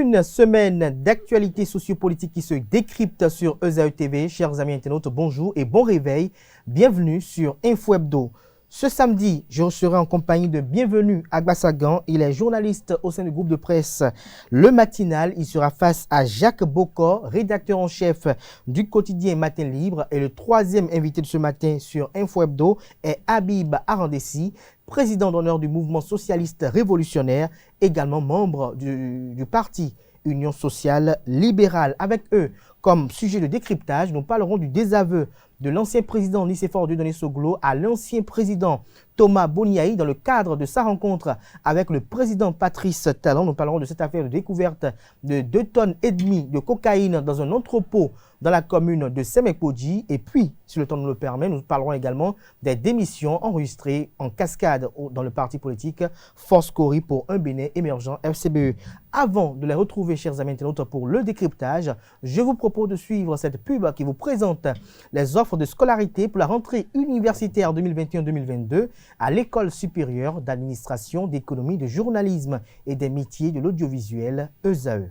Une semaine d'actualité sociopolitique qui se décrypte sur ESAE TV. Chers amis internautes, bonjour et bon réveil. Bienvenue sur Info Hebdo. Ce samedi, je serai en compagnie de Bienvenu Agbasagan. Il est journaliste au sein du groupe de presse Le Matinal. Il sera face à Jacques Bokor, rédacteur en chef du quotidien Matin Libre. Et le troisième invité de ce matin sur Info Hebdo est Habib Arandessi, président d'honneur du mouvement socialiste révolutionnaire, également membre du parti Union sociale libérale. Avec eux, comme sujet de décryptage, nous parlerons du désaveu de l'ancien président Nicéphore Dieudonné Soglo à l'ancien président Thomas Boniaï dans le cadre de sa rencontre avec le président Patrice Talon. Nous parlerons de cette affaire de découverte de 2,5 tonnes de cocaïne dans un entrepôt dans la commune de Semekpodji. Et puis, si le temps nous le permet, nous parlerons également des démissions enregistrées en cascade dans le parti politique Force Cori pour un Bénin émergent FCBE. Avant de les retrouver, chers amis internautes, pour le décryptage, je vous propose de suivre cette pub qui vous présente les offres de scolarité pour la rentrée universitaire 2021-2022 à l'École supérieure d'administration, d'économie, de journalisme et des métiers de l'audiovisuel ESAE.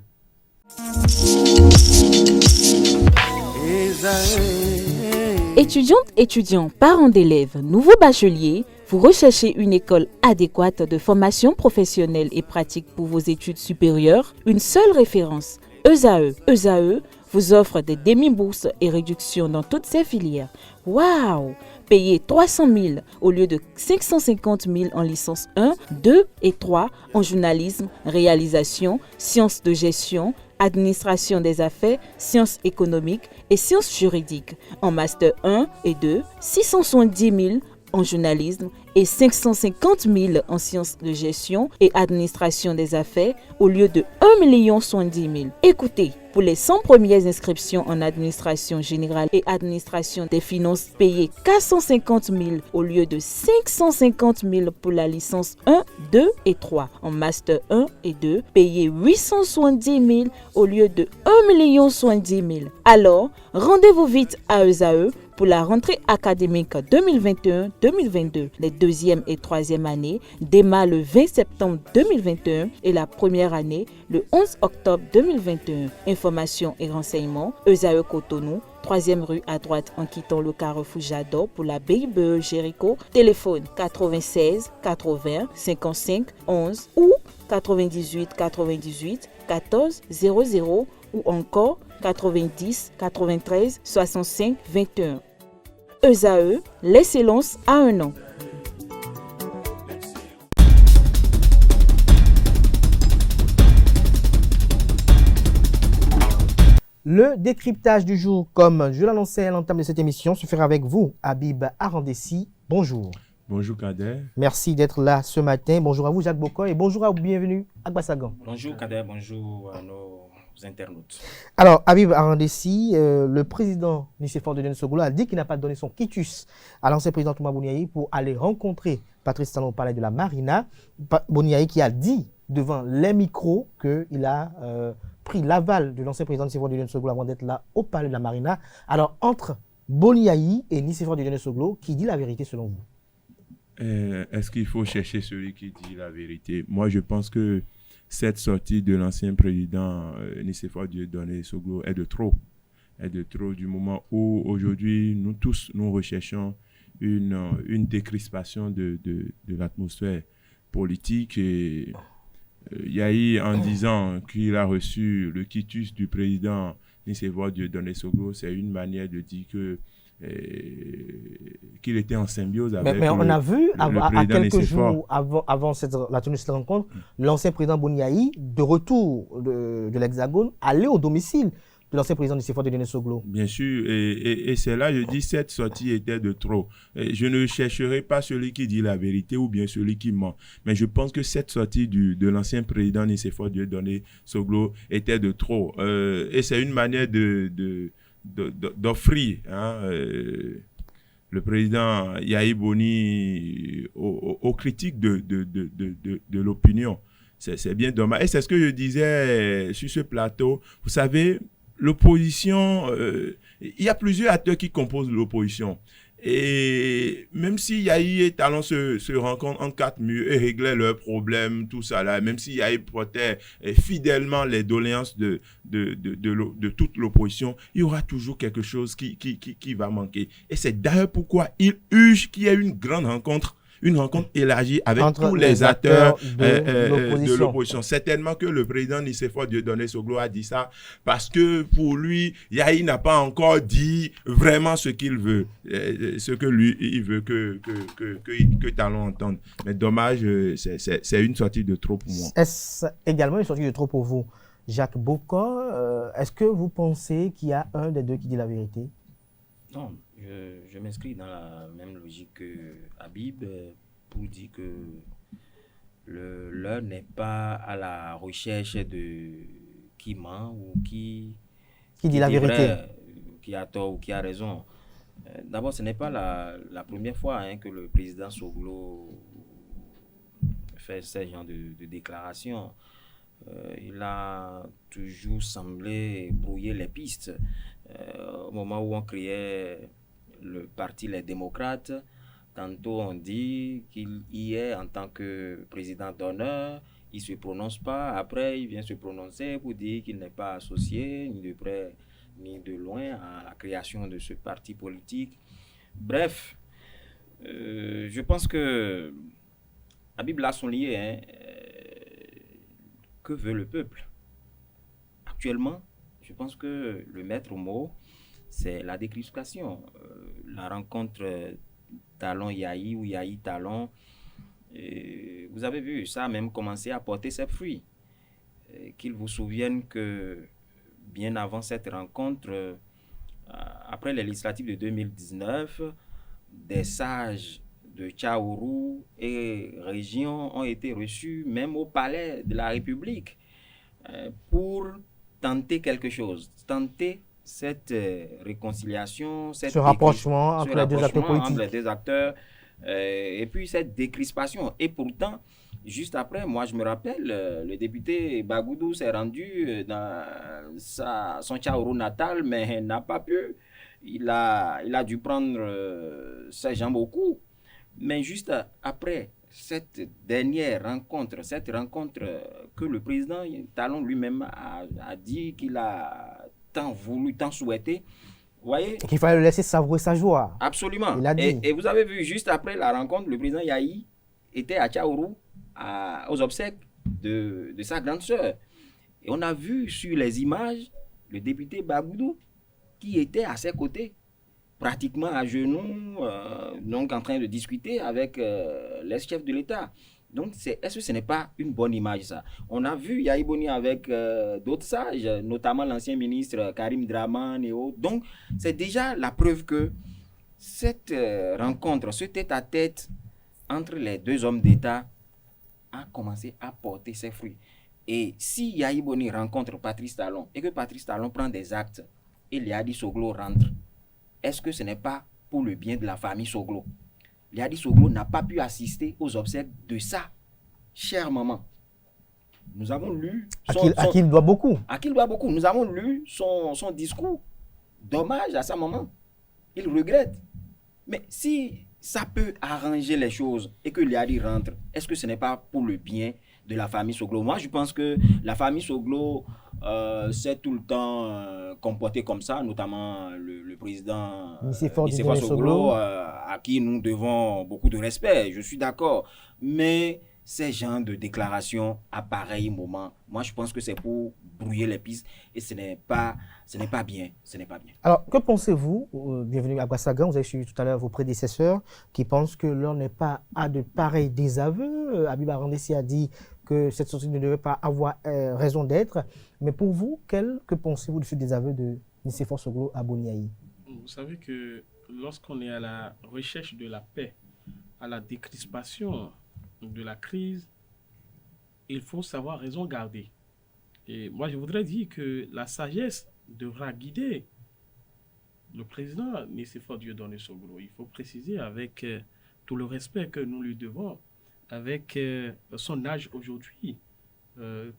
Étudiantes, étudiants, parents d'élèves, nouveaux bacheliers, vous recherchez une école adéquate de formation professionnelle et pratique pour vos études supérieures? Une seule référence, ESAE. ESAE vous offre des demi-bourses et réductions dans toutes ces filières. Waouh! Payez 300 000 au lieu de 550 000 en licence 1, 2 et 3 en journalisme, réalisation, sciences de gestion, administration des affaires, sciences économiques et sciences juridiques. En master 1 et 2, 670 000 en journalisme et 550 000 en sciences de gestion et administration des affaires au lieu de 1 070 000. Écoutez, pour les 100 premières inscriptions en administration générale et administration des finances, payez 450 000 au lieu de 550 000 pour la licence 1, 2 et 3. En master 1 et 2, payez 870 000 au lieu de 1 070 000. Alors, rendez-vous vite à ESAE pour la rentrée académique 2021-2022. Les deuxième et troisième années démarrent le 20 septembre 2021 et la première année le 11 octobre 2021. Informations et renseignements, ESAE Cotonou, 3e rue à droite en quittant le carrefour Jador pour la BIBE Jéricho. Téléphone 96 80 55 11 ou 98 98 14 00 ou encore 90 93 65 21. ESAE, l'excellence à un an. Le décryptage du jour, comme je l'annonçais à l'entame de cette émission, se fera avec vous, Habib Arandessi. Bonjour. Bonjour Kader. Merci d'être là ce matin. Bonjour à vous, Jacques Bokor, et bonjour à vous, Bienvenue Agbasagan. Bonjour Kader, bonjour à nos internautes. Alors, Habib Arandessi, le président Nicéphore Dieudonné Soglo a dit qu'il n'a pas donné son quitus à l'ancien président Thomas Boniaï pour aller rencontrer Patrice Talon au palais de la Marina. Boniaï qui a dit devant les micros qu'il a pris l'aval de l'ancien président Nicéphore Dieudonné Soglo avant d'être là au palais de la Marina. Alors, entre Boniaï et Nicéphore Dieudonné Soglo, qui dit la vérité selon vous? Est-ce qu'il faut chercher celui qui dit la vérité? Moi, je pense que cette sortie de l'ancien président Nicéphore Dieudonné Soglo est de trop. Est de trop du moment où aujourd'hui, nous tous, nous recherchons une décrispation de l'atmosphère politique. Et Yahi, en disant qu'il a reçu le quitus du président Nicéphore Dieudonné Soglo, c'est une manière de dire que qu'il était en symbiose avec mais on a vu, à quelques Nicéphore. jours avant la tenue de cette rencontre, l'ancien président Boniaï, de retour de l'Hexagone, allait au domicile de l'ancien président Nicéphore Dieudonné Soglo. Bien sûr, et c'est là, je dis, cette sortie était de trop. Je ne chercherai pas celui qui dit la vérité ou bien celui qui ment, mais je pense que cette sortie de l'ancien président Nicéphore Dieudonné Soglo était de trop. Et c'est une manière d'offrir le président Yahi Boni aux critiques de l'opinion. C'est bien dommage. Et c'est ce que je disais sur ce plateau. Vous savez, l'opposition, il y a plusieurs acteurs qui composent l'opposition. Et même si Yahi et Talon se rencontrent en 4 murs et réglaient leurs problèmes, tout ça là, même si Yahi portait fidèlement les doléances de toute l'opposition, il y aura toujours quelque chose qui va manquer. Et c'est d'ailleurs pourquoi il urge qu'il y ait une grande rencontre élargie avec entre tous les acteurs de l'opposition. Certainement que le président Nicéphore Dieudonné Soglo a dit ça parce que pour lui, Yahi n'a pas encore dit vraiment ce qu'il veut, ce que lui, il veut que Talon entende. Mais dommage, c'est une sortie de trop pour moi. Est-ce également une sortie de trop pour vous, Jacques Bocon? Est-ce que vous pensez qu'il y a un des deux qui dit la vérité? Non, je m'inscris dans la même logique que Habib pour dire que l'heure n'est pas à la recherche de qui ment ou qui dit la vérité, qui a tort ou qui a raison. D'abord, ce n'est pas la première fois que le président Soglo fait ce genre de déclaration. Il a toujours semblé brouiller les pistes. Au moment où on créait le parti Les Démocrates, tantôt on dit qu'il y est en tant que président d'honneur, il ne se prononce pas, après il vient se prononcer pour dire qu'il n'est pas associé, ni de près ni de loin, à la création de ce parti politique. Bref, je pense que Habib l'a souligné, que veut le peuple? Actuellement, je pense que le maître mot, c'est la décrispation. La rencontre Talon-Yahi ou Yahi-Talon, vous avez vu, ça a même commencé à porter ses fruits. Qu'il vous souvienne que bien avant cette rencontre, après les législatives de 2019, des sages de Tchaourou et région ont été reçus même au palais de la République pour tenter quelque chose, tenter cette réconciliation, ce rapprochement entre les deux acteurs et puis cette décrispation. Et pourtant, juste après, moi je me rappelle, le député Bagoudou s'est rendu dans son Tchaourou natal, mais n'a pas pu. Il a dû prendre ses jambes au cou. Mais juste après cette dernière rencontre, que le président Talon lui-même a dit qu'il a tant voulu, tant souhaité, vous voyez, qu'il fallait le laisser savourer sa joie. Absolument. Il a dit. Et vous avez vu, juste après la rencontre, le président Yahi était à Tchaourou aux obsèques de sa grande sœur. Et on a vu sur les images le député Bagoudou qui était à ses côtés, pratiquement à genoux, donc en train de discuter avec les chefs de l'État. Donc, est-ce que ce n'est pas une bonne image, ça? On a vu Yahi Boni avec d'autres sages, notamment l'ancien ministre Karim Draman et autres. Donc, c'est déjà la preuve que cette rencontre, ce tête-à-tête entre les deux hommes d'État a commencé à porter ses fruits. Et si Yahi Boni rencontre Patrice Talon et que Patrice Talon prend des actes et Liadi Soglo rentre, est-ce que ce n'est pas pour le bien de la famille Soglo? Liadi Soglo n'a pas pu assister aux obsèques de sa chère maman. Nous avons lu... À qui il doit beaucoup. À qui il doit beaucoup. Nous avons lu son discours d'hommage à sa maman. Il regrette. Mais si ça peut arranger les choses et que Liadi rentre, est-ce que ce n'est pas pour le bien de la famille Soglo? Moi, je pense que la famille Soglo s'est tout le temps comportée comme ça, notamment le président Nicéphore Soglo, à qui nous devons beaucoup de respect, je suis d'accord. Mais ces genres de déclarations à pareil moment, moi, je pense que c'est pour brouiller les pistes et ce n'est pas bien. Ce n'est pas bien. Alors, que pensez-vous, bienvenue à Brassagan, vous avez suivi tout à l'heure vos prédécesseurs qui pensent que l'on n'est pas à de pareils désaveux. Habib Arandessi a dit que cette sortie ne devait pas avoir raison d'être. Mais pour vous, que pensez-vous de ce désaveu de Nicéphore Soglo à Boni-Yahi? Vous savez que lorsqu'on est à la recherche de la paix, à la décrispation de la crise, il faut savoir raison garder. Et moi, je voudrais dire que la sagesse devra guider le président Nicéphore Dieudonné Soglo. Il faut préciser avec tout le respect que nous lui devons, avec son âge aujourd'hui,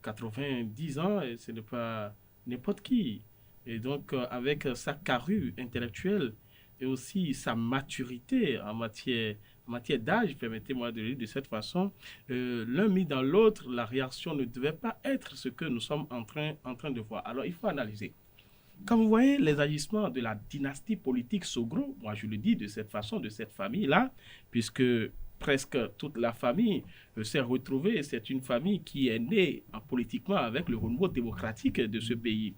90 ans, et ce n'est pas n'importe qui. Et donc, avec sa carrure intellectuelle et aussi sa maturité en matière d'âge, permettez-moi de le dire de cette façon, l'un mis dans l'autre, la réaction ne devait pas être ce que nous sommes en train de voir. Alors, il faut analyser. Quand vous voyez les agissements de la dynastie politique Soglo, moi je le dis de cette façon, de cette famille-là, puisque presque toute la famille s'est retrouvée, c'est une famille qui est née politiquement avec le renouveau démocratique de ce pays.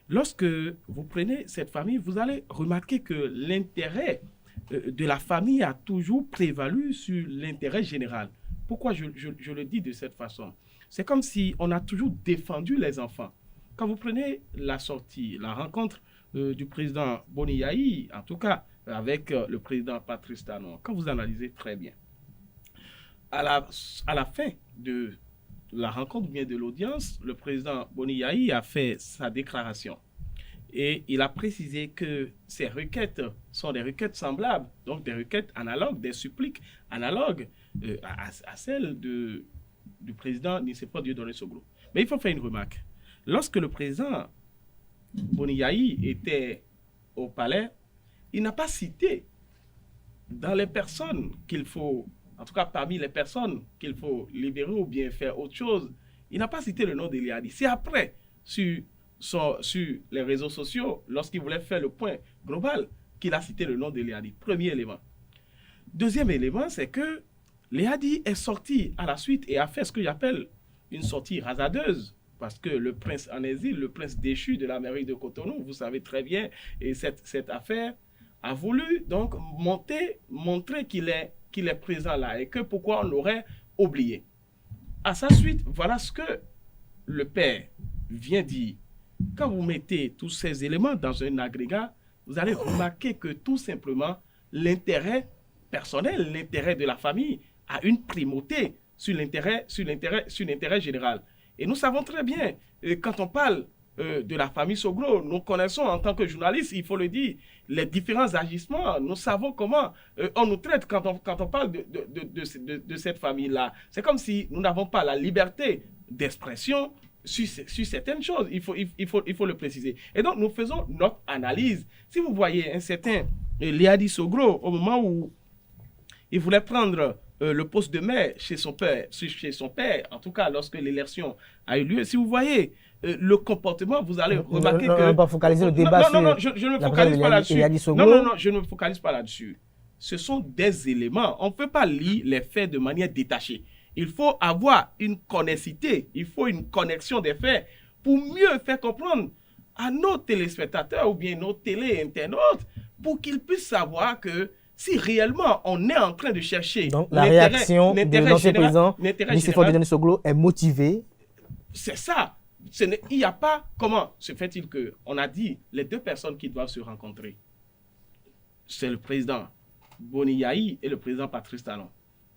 Lorsque vous prenez cette famille, vous allez remarquer que l'intérêt de la famille a toujours prévalu sur l'intérêt général. Pourquoi je le dis de cette façon? C'est comme si on a toujours défendu les enfants. Quand vous prenez la sortie, la rencontre du président Boni Yayi, en tout cas avec le président Patrice Talon, quand vous analysez très bien, à la fin de la rencontre ou bien de l'audience, le président Boni Yayi a fait sa déclaration. Et il a précisé que ces requêtes sont des requêtes semblables, donc des requêtes analogues, des suppliques analogues à celles du président Nicéphore Dieudonné Soglo. Mais il faut faire une remarque. Lorsque le président Boni Yayi était au palais, il n'a pas cité dans les personnes qu'il faut, en tout cas parmi les personnes qu'il faut libérer ou bien faire autre chose, il n'a pas cité le nom d'Eli Hadi. C'est après, sur les réseaux sociaux, lorsqu'il voulait faire le point global, qu'il a cité le nom d'Eli Hadi. Premier élément. Deuxième élément, c'est que Eli Hadi est sorti à la suite et a fait ce que j'appelle une sortie rasadeuse. Parce que le prince en exil, le prince déchu de la mairie de Cotonou, vous savez très bien, et cette affaire a voulu donc montrer qu'il est présent là et que pourquoi on l'aurait oublié. À sa suite, voilà ce que le père vient dire. Quand vous mettez tous ces éléments dans un agrégat, vous allez remarquer que tout simplement, l'intérêt personnel, l'intérêt de la famille a une primauté sur l'intérêt général. Et nous savons très bien, quand on parle de la famille Soglo, nous connaissons en tant que journalistes, il faut le dire, les différents agissements, nous savons comment on nous traite quand on parle de cette famille-là. C'est comme si nous n'avons pas la liberté d'expression sur certaines choses, il faut le préciser. Et donc, nous faisons notre analyse. Si vous voyez un certain Eli Hadi Soglo, au moment où il voulait prendre le poste de maire chez son père, en tout cas lorsque l'élection a eu lieu. Si vous voyez le comportement, vous allez remarquer que... On ne va pas focaliser le débat sur... Non, je ne me focalise pas là-dessus. Non, je ne me focalise pas là-dessus. Ce sont des éléments. On ne peut pas lire les faits de manière détachée. Il faut avoir une connexité, il faut une connexion des faits pour mieux faire comprendre à nos téléspectateurs ou bien nos télé-internautes pour qu'ils puissent savoir que si réellement on est en train de chercher... Donc la réaction de l'ancien président Nicéphore Dieudonné Soglo est motivée. C'est ça. Il n'y a pas... Comment se fait-il qu'on a dit les deux personnes qui doivent se rencontrer? C'est le président Boni Yayi et le président Patrice Talon.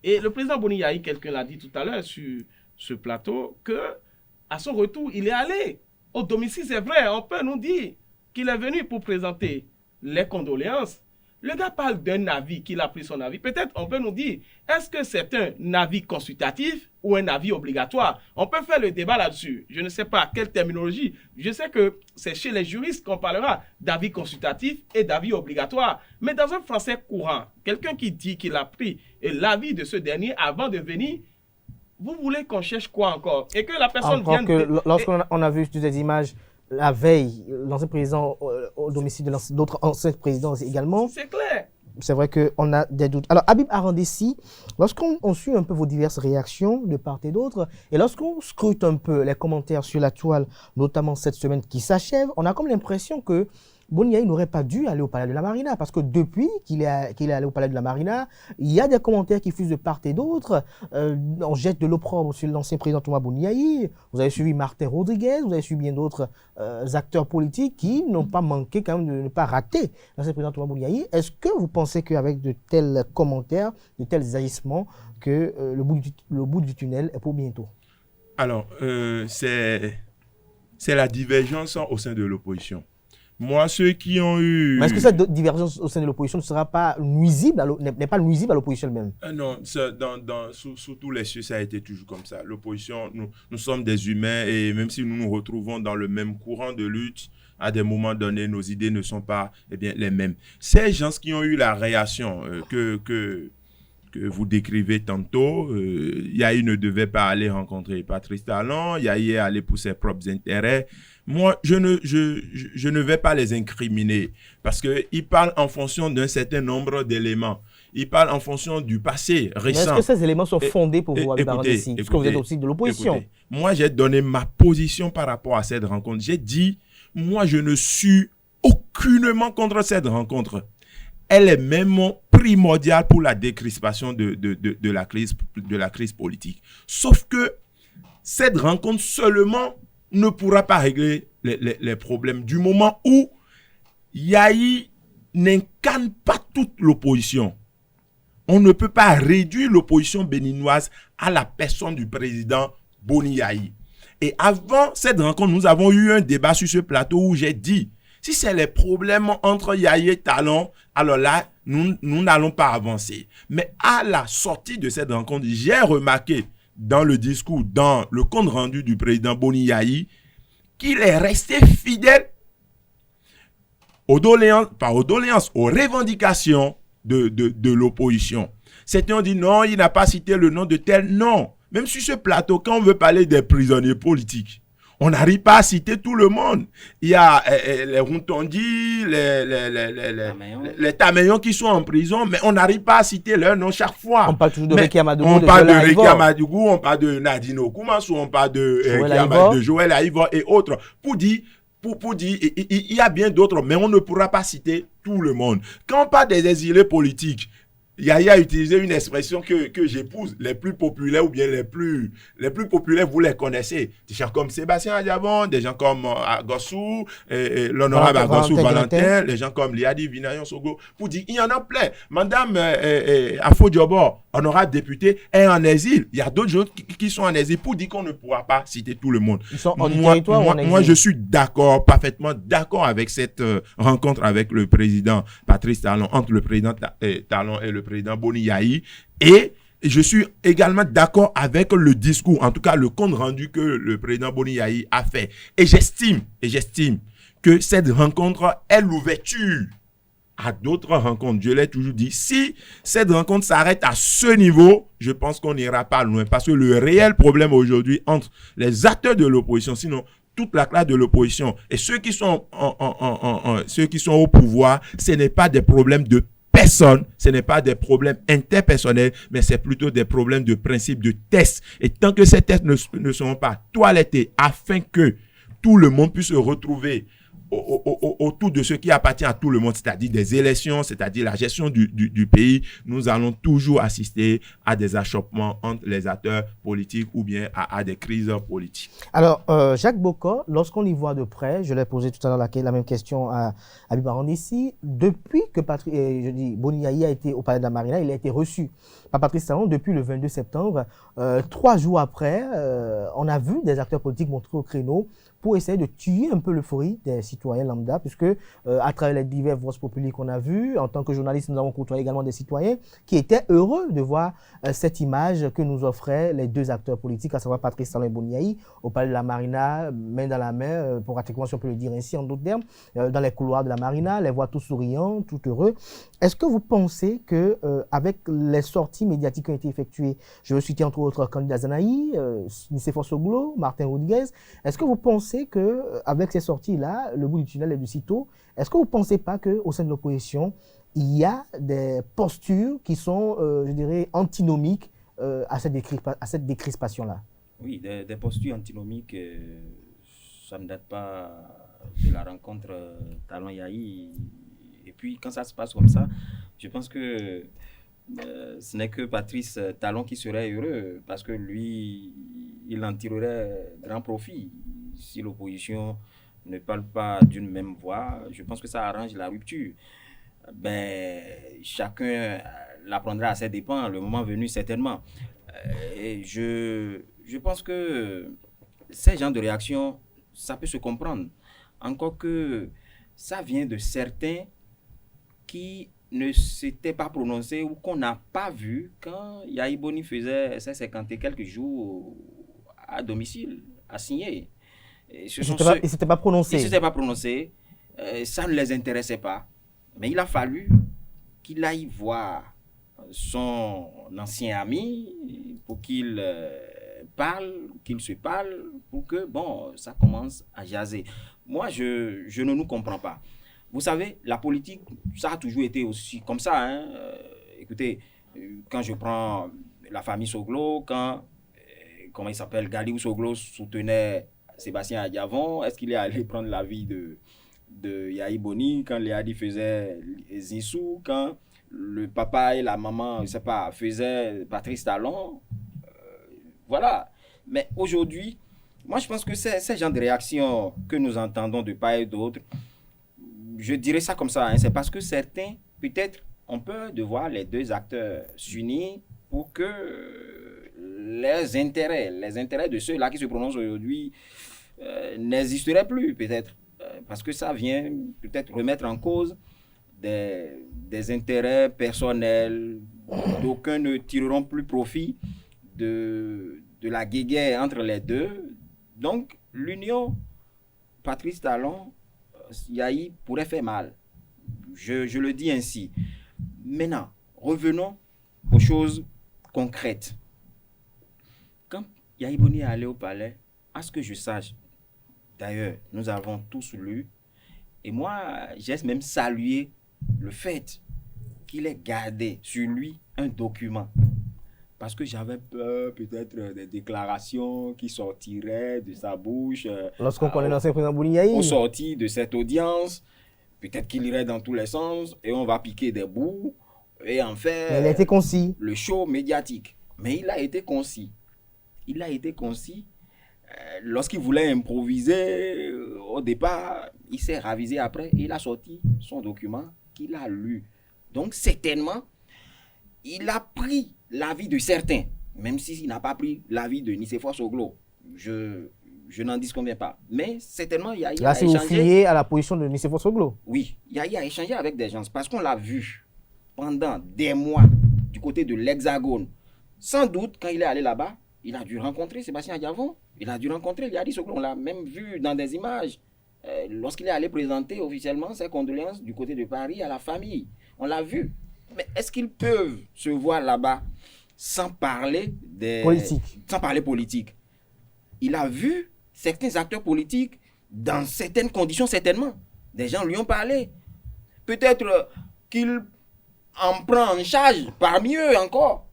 Et le président Boni Yayi, quelqu'un l'a dit tout à l'heure sur ce plateau, qu'à son retour, il est allé au domicile. C'est vrai, on peut nous dire qu'il est venu pour présenter les condoléances. Le gars parle d'un avis, qu'il a pris son avis. Peut-être on peut nous dire, est-ce que c'est un avis consultatif ou un avis obligatoire? On peut faire le débat là-dessus. Je ne sais pas quelle terminologie. Je sais que c'est chez les juristes qu'on parlera d'avis consultatif et d'avis obligatoire. Mais dans un français courant, quelqu'un qui dit qu'il a pris l'avis de ce dernier avant de venir, vous voulez qu'on cherche quoi encore? Et que la personne vienne... Lorsqu'on a vu toutes ces images... La veille, l'ancien président au domicile d'autres anciens présidents également. C'est clair. C'est vrai qu'on a des doutes. Alors, Habib Arandessi, lorsqu'on suit un peu vos diverses réactions de part et d'autre, et lorsqu'on scrute un peu les commentaires sur la toile, notamment cette semaine qui s'achève, on a comme l'impression que Boni Yayi n'aurait pas dû aller au palais de la Marina, parce que depuis qu'il est allé au palais de la Marina, il y a des commentaires qui fusent de part et d'autre. On jette de l'opprobre sur l'ancien président Thomas Boni Yayi. Vous avez suivi Martin Rodriguez, vous avez suivi bien d'autres acteurs politiques qui n'ont pas manqué quand même de ne pas rater l'ancien président Thomas Boni Yayi. Est-ce que vous pensez qu'avec de tels commentaires, de tels agissements, que le bout du tunnel est pour bientôt? Alors, c'est la divergence au sein de l'opposition. Moi, ceux qui ont eu... Mais est-ce que cette divergence au sein de l'opposition ne sera pas nuisible, n'est pas nuisible à l'opposition elle-même? Non, sous tous les cieux, ça a été toujours comme ça. L'opposition, nous sommes des humains et même si nous nous retrouvons dans le même courant de lutte, À des moments donnés, nos idées ne sont pas les mêmes. Ces gens qui ont eu la réaction que vous décrivez tantôt, Yahi ne devait pas aller rencontrer Patrice Talon, Yahi est allé pour ses propres intérêts. Moi, je ne vais pas les incriminer parce qu'ils parlent en fonction d'un certain nombre d'éléments. Ils parlent en fonction du passé récent. Mais est-ce que ces éléments sont fondés pour vous, Habib Arondessi, parce que vous êtes aussi de l'opposition? Moi, j'ai donné ma position par rapport à cette rencontre. J'ai dit, moi, je ne suis aucunement contre cette rencontre. Elle est même primordiale pour la décrispation de la crise politique. Sauf que cette rencontre seulement ne pourra pas régler les problèmes du moment où Yahi n'incarne pas toute l'opposition. On ne peut pas réduire l'opposition béninoise à la personne du président Boni Yahi. Et avant cette rencontre, nous avons eu un débat sur ce plateau où j'ai dit, si c'est les problèmes entre Yahi et Talon, alors là, nous n'allons pas avancer. Mais à la sortie de cette rencontre, j'ai remarqué dans le discours, dans le compte rendu du président Boni Yahi, qu'il est resté fidèle aux revendications de l'opposition. Certains ont dit non, il n'a pas cité le nom de tel. Non. Même sur ce plateau, quand on veut parler des prisonniers politiques, on n'arrive pas à citer tout le monde. Il y a les Runtondi, les Tamayons qui sont en prison, mais on n'arrive pas à citer leur nom chaque fois. On parle toujours de Rekia Madougou. On parle de Rekia Madougou, on parle de Nadine Okoumassou, on parle de Joël Aïvor et autres. Pour dire, il y a bien d'autres, mais on ne pourra pas citer tout le monde. Quand on parle des exilés politiques, Yahi a utilisé une expression que j'épouse, les plus populaires ou bien les plus populaires, vous les connaissez. Des gens comme Sébastien Adjabon, des gens comme Agossou, l'honorable Agossou Valentin, les gens comme Liadi Vinayon Sogo, pour dire, il y en a plein. Madame Afo Diobor, honorable député, est en exil. Il y a d'autres gens qui sont en exil pour dire qu'on ne pourra pas citer tout le monde. Ils sont en territoire ou en exil? Moi, je suis d'accord, parfaitement d'accord avec cette rencontre avec le président Patrice Talon, entre le président Talon et le président Boni Yahi, et je suis également d'accord avec le discours, en tout cas le compte rendu que le président Boni Yahi a fait. Et j'estime que cette rencontre est l'ouverture à d'autres rencontres. Je l'ai toujours dit, si cette rencontre s'arrête à ce niveau, je pense qu'on n'ira pas loin, parce que le réel problème aujourd'hui entre les acteurs de l'opposition, sinon toute la classe de l'opposition et ceux qui sont ceux qui sont au pouvoir, ce n'est pas des problèmes de personne, ce n'est pas des problèmes interpersonnels, mais c'est plutôt des problèmes de principe, de tests. Et tant que ces tests ne seront pas toilettés afin que tout le monde puisse se retrouver autour de ce qui appartient à tout le monde, c'est-à-dire des élections, c'est-à-dire la gestion du pays, nous allons toujours assister à des achoppements entre les acteurs politiques ou bien à des crises politiques. Alors, Jacques Bokor, lorsqu'on y voit de près, je l'ai posé tout à l'heure la même question à Habib Arondessi, depuis que Boni Yahi a été au Palais de la Marina, il a été reçu par Patrice Talon depuis le 22 septembre. 3 jours après, on a vu des acteurs politiques montrer au créneau pour essayer de tuer un peu l'euphorie des citoyens lambda, puisque à travers les divers voix populaires qu'on a vues, en tant que journaliste, nous avons côtoyé également des citoyens qui étaient heureux de voir cette image que nous offraient les deux acteurs politiques, à savoir Patrice Talon et Boni Yahi, au Palais de la Marina, main dans la main, pour pratiquement, si on peut le dire ainsi, en d'autres termes, dans les couloirs de la Marina, les voix tout souriants, tout heureux. Est-ce que vous pensez que avec les sorties médiatiques qui ont été effectuées, je veux citer entre autres candidat Zanaï, Nicéphore Soglo, Martin Rodriguez, est-ce que vous pensez qu'avec ces sorties-là, le bout du tunnel est du sitôt, est-ce que vous ne pensez pas qu'au sein de l'opposition, il y a des postures qui sont, je dirais, antinomiques à cette décrispation-là? Oui, des postures antinomiques, ça ne date pas de la rencontre Talon-Yahi. Et puis, quand ça se passe comme ça, je pense que ce n'est que Patrice Talon qui serait heureux, parce que lui, il en tirerait grand profit. Si l'opposition ne parle pas d'une même voix, je pense que ça arrange la rupture. Ben, chacun l'apprendra à ses dépens, le moment venu certainement. Et je pense que ces genres de réactions, ça peut se comprendre. Encore que ça vient de certains qui ne s'étaient pas prononcés ou qu'on n'a pas vu quand Yahi Boni faisait ses 50 et quelques jours à domicile, à signer. Et Il ne s'était pas prononcé. Ils ne s'étaient pas prononcés. Ça ne les intéressait pas. Mais il a fallu qu'il aille voir son ancien ami pour qu'il qu'il se parle, pour que, bon, ça commence à jaser. Moi, je ne nous comprends pas. Vous savez, la politique, ça a toujours été aussi comme ça. Hein. Écoutez, quand je prends la famille Soglo, comment il s'appelle, Galiou Soglo soutenait Sébastien Adiavon, est-ce qu'il est allé prendre l'avis de Yahi Boni quand Léadi faisait Zinsou, quand le papa et la maman, je ne sais pas, faisaient Patrice Talon. Voilà. Mais aujourd'hui, moi je pense que ces genres de réactions que nous entendons de part et d'autre, je dirais ça comme ça, hein, c'est parce que certains, peut-être, ont peur de voir les deux acteurs s'unir pour que les intérêts de ceux-là qui se prononcent aujourd'hui n'existeraient plus, peut-être. Parce que ça vient peut-être remettre en cause des intérêts personnels. D'aucuns ne tireront plus profit de la guéguerre entre les deux. Donc, l'union, Patrice Talon, Yahi pourrait faire mal. Je le dis ainsi. Maintenant, revenons aux choses concrètes. Quand Yahi Boni est allé au palais, à ce que je sache, d'ailleurs, nous avons tous lu, et moi, j'ai même salué le fait qu'il ait gardé sur lui un document. Parce que j'avais peur peut-être des déclarations qui sortiraient de sa bouche. Lorsqu'on connaît l'ancien président Bouni Yahi. Au sorti de cette audience, peut-être qu'il irait dans tous les sens et on va piquer des bouts et en faire il a été concis. Le show médiatique. Mais il a été concis. Il a été concis. Lorsqu'il voulait improviser, au départ, il s'est ravisé après et il a sorti son document qu'il a lu. Donc, certainement, il a pris l'avis de certains, même s'il n'a pas pris l'avis de Nicéphore Soglo. Je n'en disconviens pas. Mais certainement, il a là, si vous fiez à la position de Nicéphore Soglo. Oui, il a échangé avec des gens parce qu'on l'a vu pendant des mois du côté de l'Hexagone. Sans doute, quand il est allé là-bas, il a dû rencontrer Sébastien Adiavon. Il a dû rencontrer Léadi Soglo. On l'a même vu dans des images lorsqu'il est allé présenter officiellement ses condoléances du côté de Paris à la famille. On l'a vu. Mais est-ce qu'ils peuvent se voir là-bas sans parler politique? Il a vu certains acteurs politiques dans certaines conditions, certainement. Des gens lui ont parlé. Peut-être qu'il en prend en charge parmi eux encore.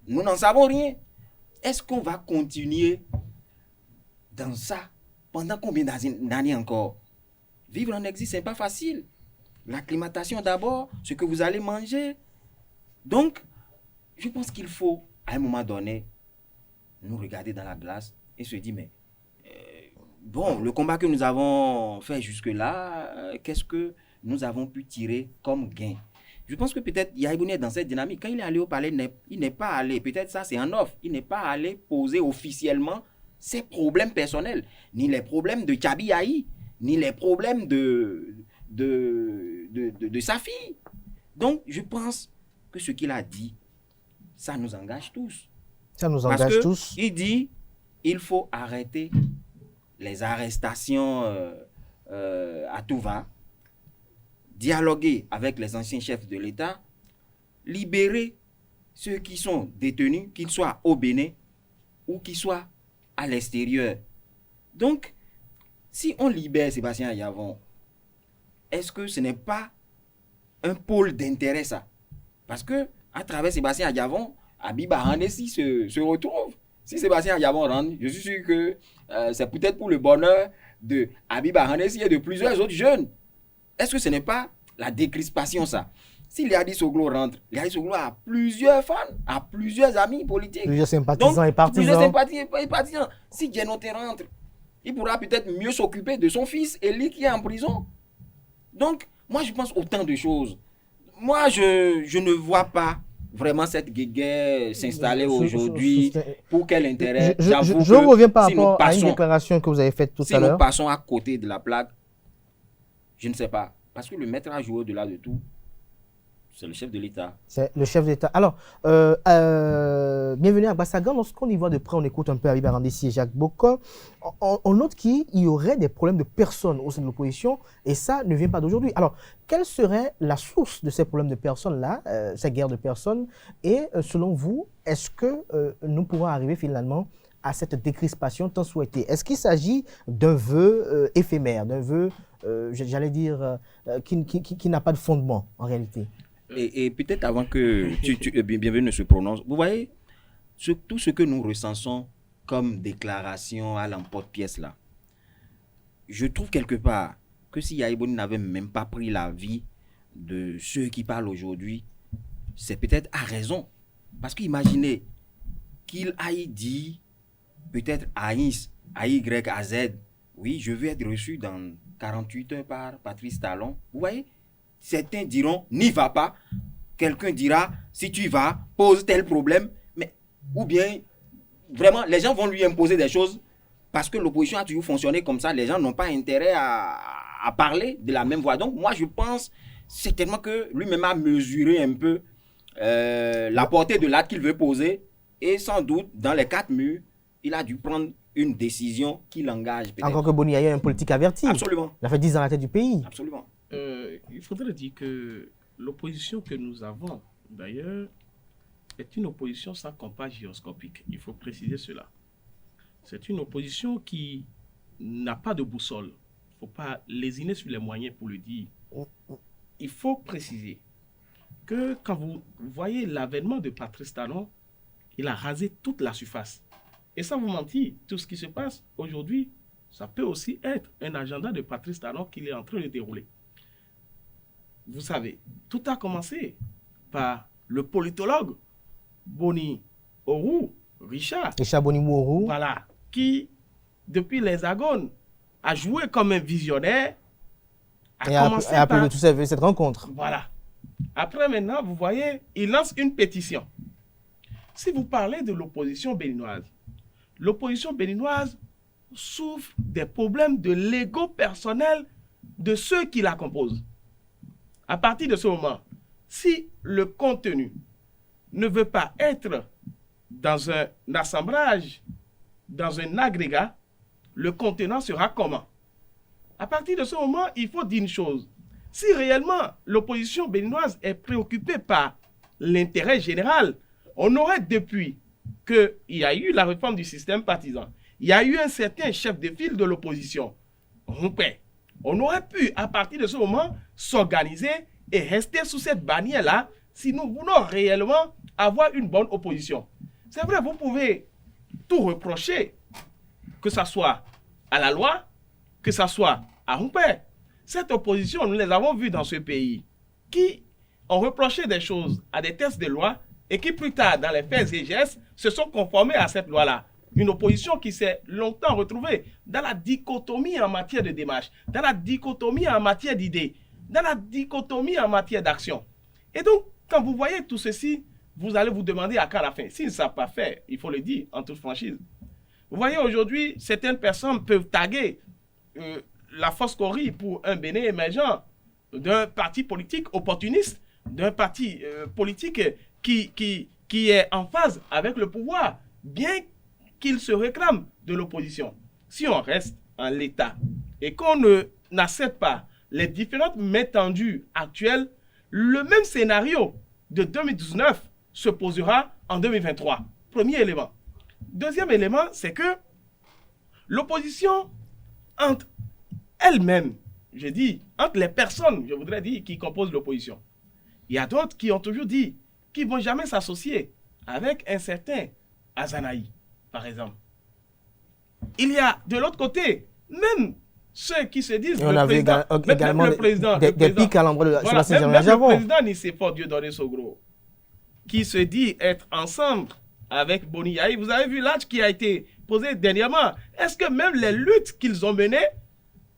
Nous n'en savons rien. Est-ce qu'on va continuer dans ça pendant combien d'années encore? Vivre en exil, ce n'est pas facile. L'acclimatation d'abord, ce que vous allez manger. Donc, je pense qu'il faut, à un moment donné, nous regarder dans la glace et se dire, mais bon, le combat que nous avons fait jusque-là, qu'est-ce que nous avons pu tirer comme gain? Je pense que peut-être Yahi Boni est dans cette dynamique. Quand il est allé au palais, il n'est pas allé, peut-être ça c'est en off, il n'est pas allé poser officiellement ses problèmes personnels, ni les problèmes de Tchabi Yahi, ni les problèmes de sa fille. Donc, je pense que ce qu'il a dit, ça nous engage tous. Ça nous engage tous. Il dit, il faut arrêter les arrestations à tout va, dialoguer avec les anciens chefs de l'État, libérer ceux qui sont détenus, qu'ils soient au Bénin ou qu'ils soient à l'extérieur. Donc, si on libère Sébastien Adiavon, est-ce que ce n'est pas un pôle d'intérêt, ça? Parce que à travers Sébastien Adiavon, Abiba Hanessi se retrouve. Si Sébastien Adiavon rentre, je suis sûr que c'est peut-être pour le bonheur de Abiba Hanessi et de plusieurs autres jeunes. Est-ce que ce n'est pas la décrispation, ça? Si Léadi Soglo rentre, Léadi Soglo a plusieurs fans, a plusieurs amis politiques. Plusieurs sympathisants et partisans. Si Djenote rentre, il pourra peut-être mieux s'occuper de son fils, Eli, qui est en prison. Donc, moi, je pense autant de choses. Moi, je ne vois pas vraiment cette guéguerre s'installer aujourd'hui. Pour quel intérêt? Je reviens par rapport à une déclaration que vous avez faite tout à l'heure. Si nous passons à côté de la plaque, je ne sais pas. Parce que le maître a joué au-delà de tout. C'est le chef de l'État. C'est le chef d'État. Alors, bienvenue à Bassagan. Lorsqu'on y voit de près, on écoute un peu Habib Arandessi et Jacques Bocco. On note qu'il y aurait des problèmes de personnes au sein de l'opposition et ça ne vient pas d'aujourd'hui. Alors, quelle serait la source de ces problèmes de personnes-là, ces guerres de personnes? Et selon vous, est-ce que nous pourrons arriver finalement à cette décrispation tant souhaitée? Est-ce qu'il s'agit d'un vœu éphémère, d'un vœu, j'allais dire, qui n'a pas de fondement en réalité? Et peut-être avant que Bienvenue ne se prononce, vous voyez, tout ce que nous recensons comme déclaration à l'emporte-pièce là, je trouve quelque part que si Yahya Boni n'avait même pas pris l'avis de ceux qui parlent aujourd'hui, c'est peut-être à raison. Parce qu'imaginez qu'il aille dit peut-être à X, à Y, à Z, oui, je veux être reçu dans 48 heures par Patrice Talon. Vous voyez? Certains diront, n'y va pas. Quelqu'un dira, si tu y vas, pose tel problème. Mais, ou bien, vraiment, les gens vont lui imposer des choses parce que l'opposition a toujours fonctionné comme ça. Les gens n'ont pas intérêt à parler de la même voix. Donc, moi, je pense certainement que lui-même a mesuré un peu la portée de l'acte qu'il veut poser. Et sans doute, dans les 4 murs, il a dû prendre une décision qui l'engage. Encore que Boni Yahya est un politique averti. Absolument. Il a fait 10 ans à la tête du pays. Absolument. Il faudrait dire que l'opposition que nous avons, d'ailleurs, est une opposition sans compas gyroscopique. Il faut préciser cela. C'est une opposition qui n'a pas de boussole. Il ne faut pas lésiner sur les moyens pour le dire. Il faut préciser que quand vous voyez l'avènement de Patrice Talon, il a rasé toute la surface. Et sans vous mentir, tout ce qui se passe aujourd'hui, ça peut aussi être un agenda de Patrice Talon qu'il est en train de dérouler. Vous savez, tout a commencé par le politologue Boni Orou, Richard Boni Orou. Voilà, qui, depuis l'Hexagone, a joué comme un visionnaire. Et a appelé tout ça, cette rencontre. Voilà. Après, maintenant, vous voyez, il lance une pétition. Si vous parlez de l'opposition béninoise souffre des problèmes de l'ego personnel de ceux qui la composent. À partir de ce moment, si le contenu ne veut pas être dans un assemblage, dans un agrégat, le contenant sera comment? À partir de ce moment, il faut dire une chose. Si réellement l'opposition béninoise est préoccupée par l'intérêt général, on aurait depuis qu'il y a eu la réforme du système partisan, il y a eu un certain chef de file de l'opposition, on aurait pu, à partir de ce moment, s'organiser et rester sous cette bannière-là si nous voulons réellement avoir une bonne opposition. C'est vrai, vous pouvez tout reprocher, que ce soit à la loi, que ce soit à Humpé. Cette opposition, nous les avons vues dans ce pays, qui ont reproché des choses à des textes de loi et qui plus tard, dans les faits et gestes, se sont conformés à cette loi-là. Une opposition qui s'est longtemps retrouvée dans la dichotomie en matière de démarche, dans la dichotomie en matière d'idées, dans la dichotomie en matière d'action. Et donc, quand vous voyez tout ceci, vous allez vous demander à quand la fin. S'ils ne savent pas faire, il faut le dire en toute franchise. Vous voyez, aujourd'hui, certaines personnes peuvent taguer la fausse Corée pour un Bénin émergent d'un parti politique opportuniste, d'un parti politique qui est en phase avec le pouvoir, bien qu'il se réclame de l'opposition. Si on reste en l'état et qu'on n'accepte pas les différentes mains tendues actuelles, le même scénario de 2019 se posera en 2023. Premier élément. Deuxième élément, c'est que l'opposition, entre elle-même, je dis, entre les personnes, je voudrais dire, qui composent l'opposition, il y a d'autres qui ont toujours dit qu'ils ne vont jamais s'associer avec un certain Azanaï, par exemple. Il y a de l'autre côté, même ceux qui se disent on avait également le président, des pics à l'endroit de Sébastien Germain Javon. Le président Nicéphore Dieudonné Soglo, qui se dit être ensemble avec Boni Yahya. Vous avez vu l'âge qui a été posé dernièrement. Est-ce que même les luttes qu'ils ont menées,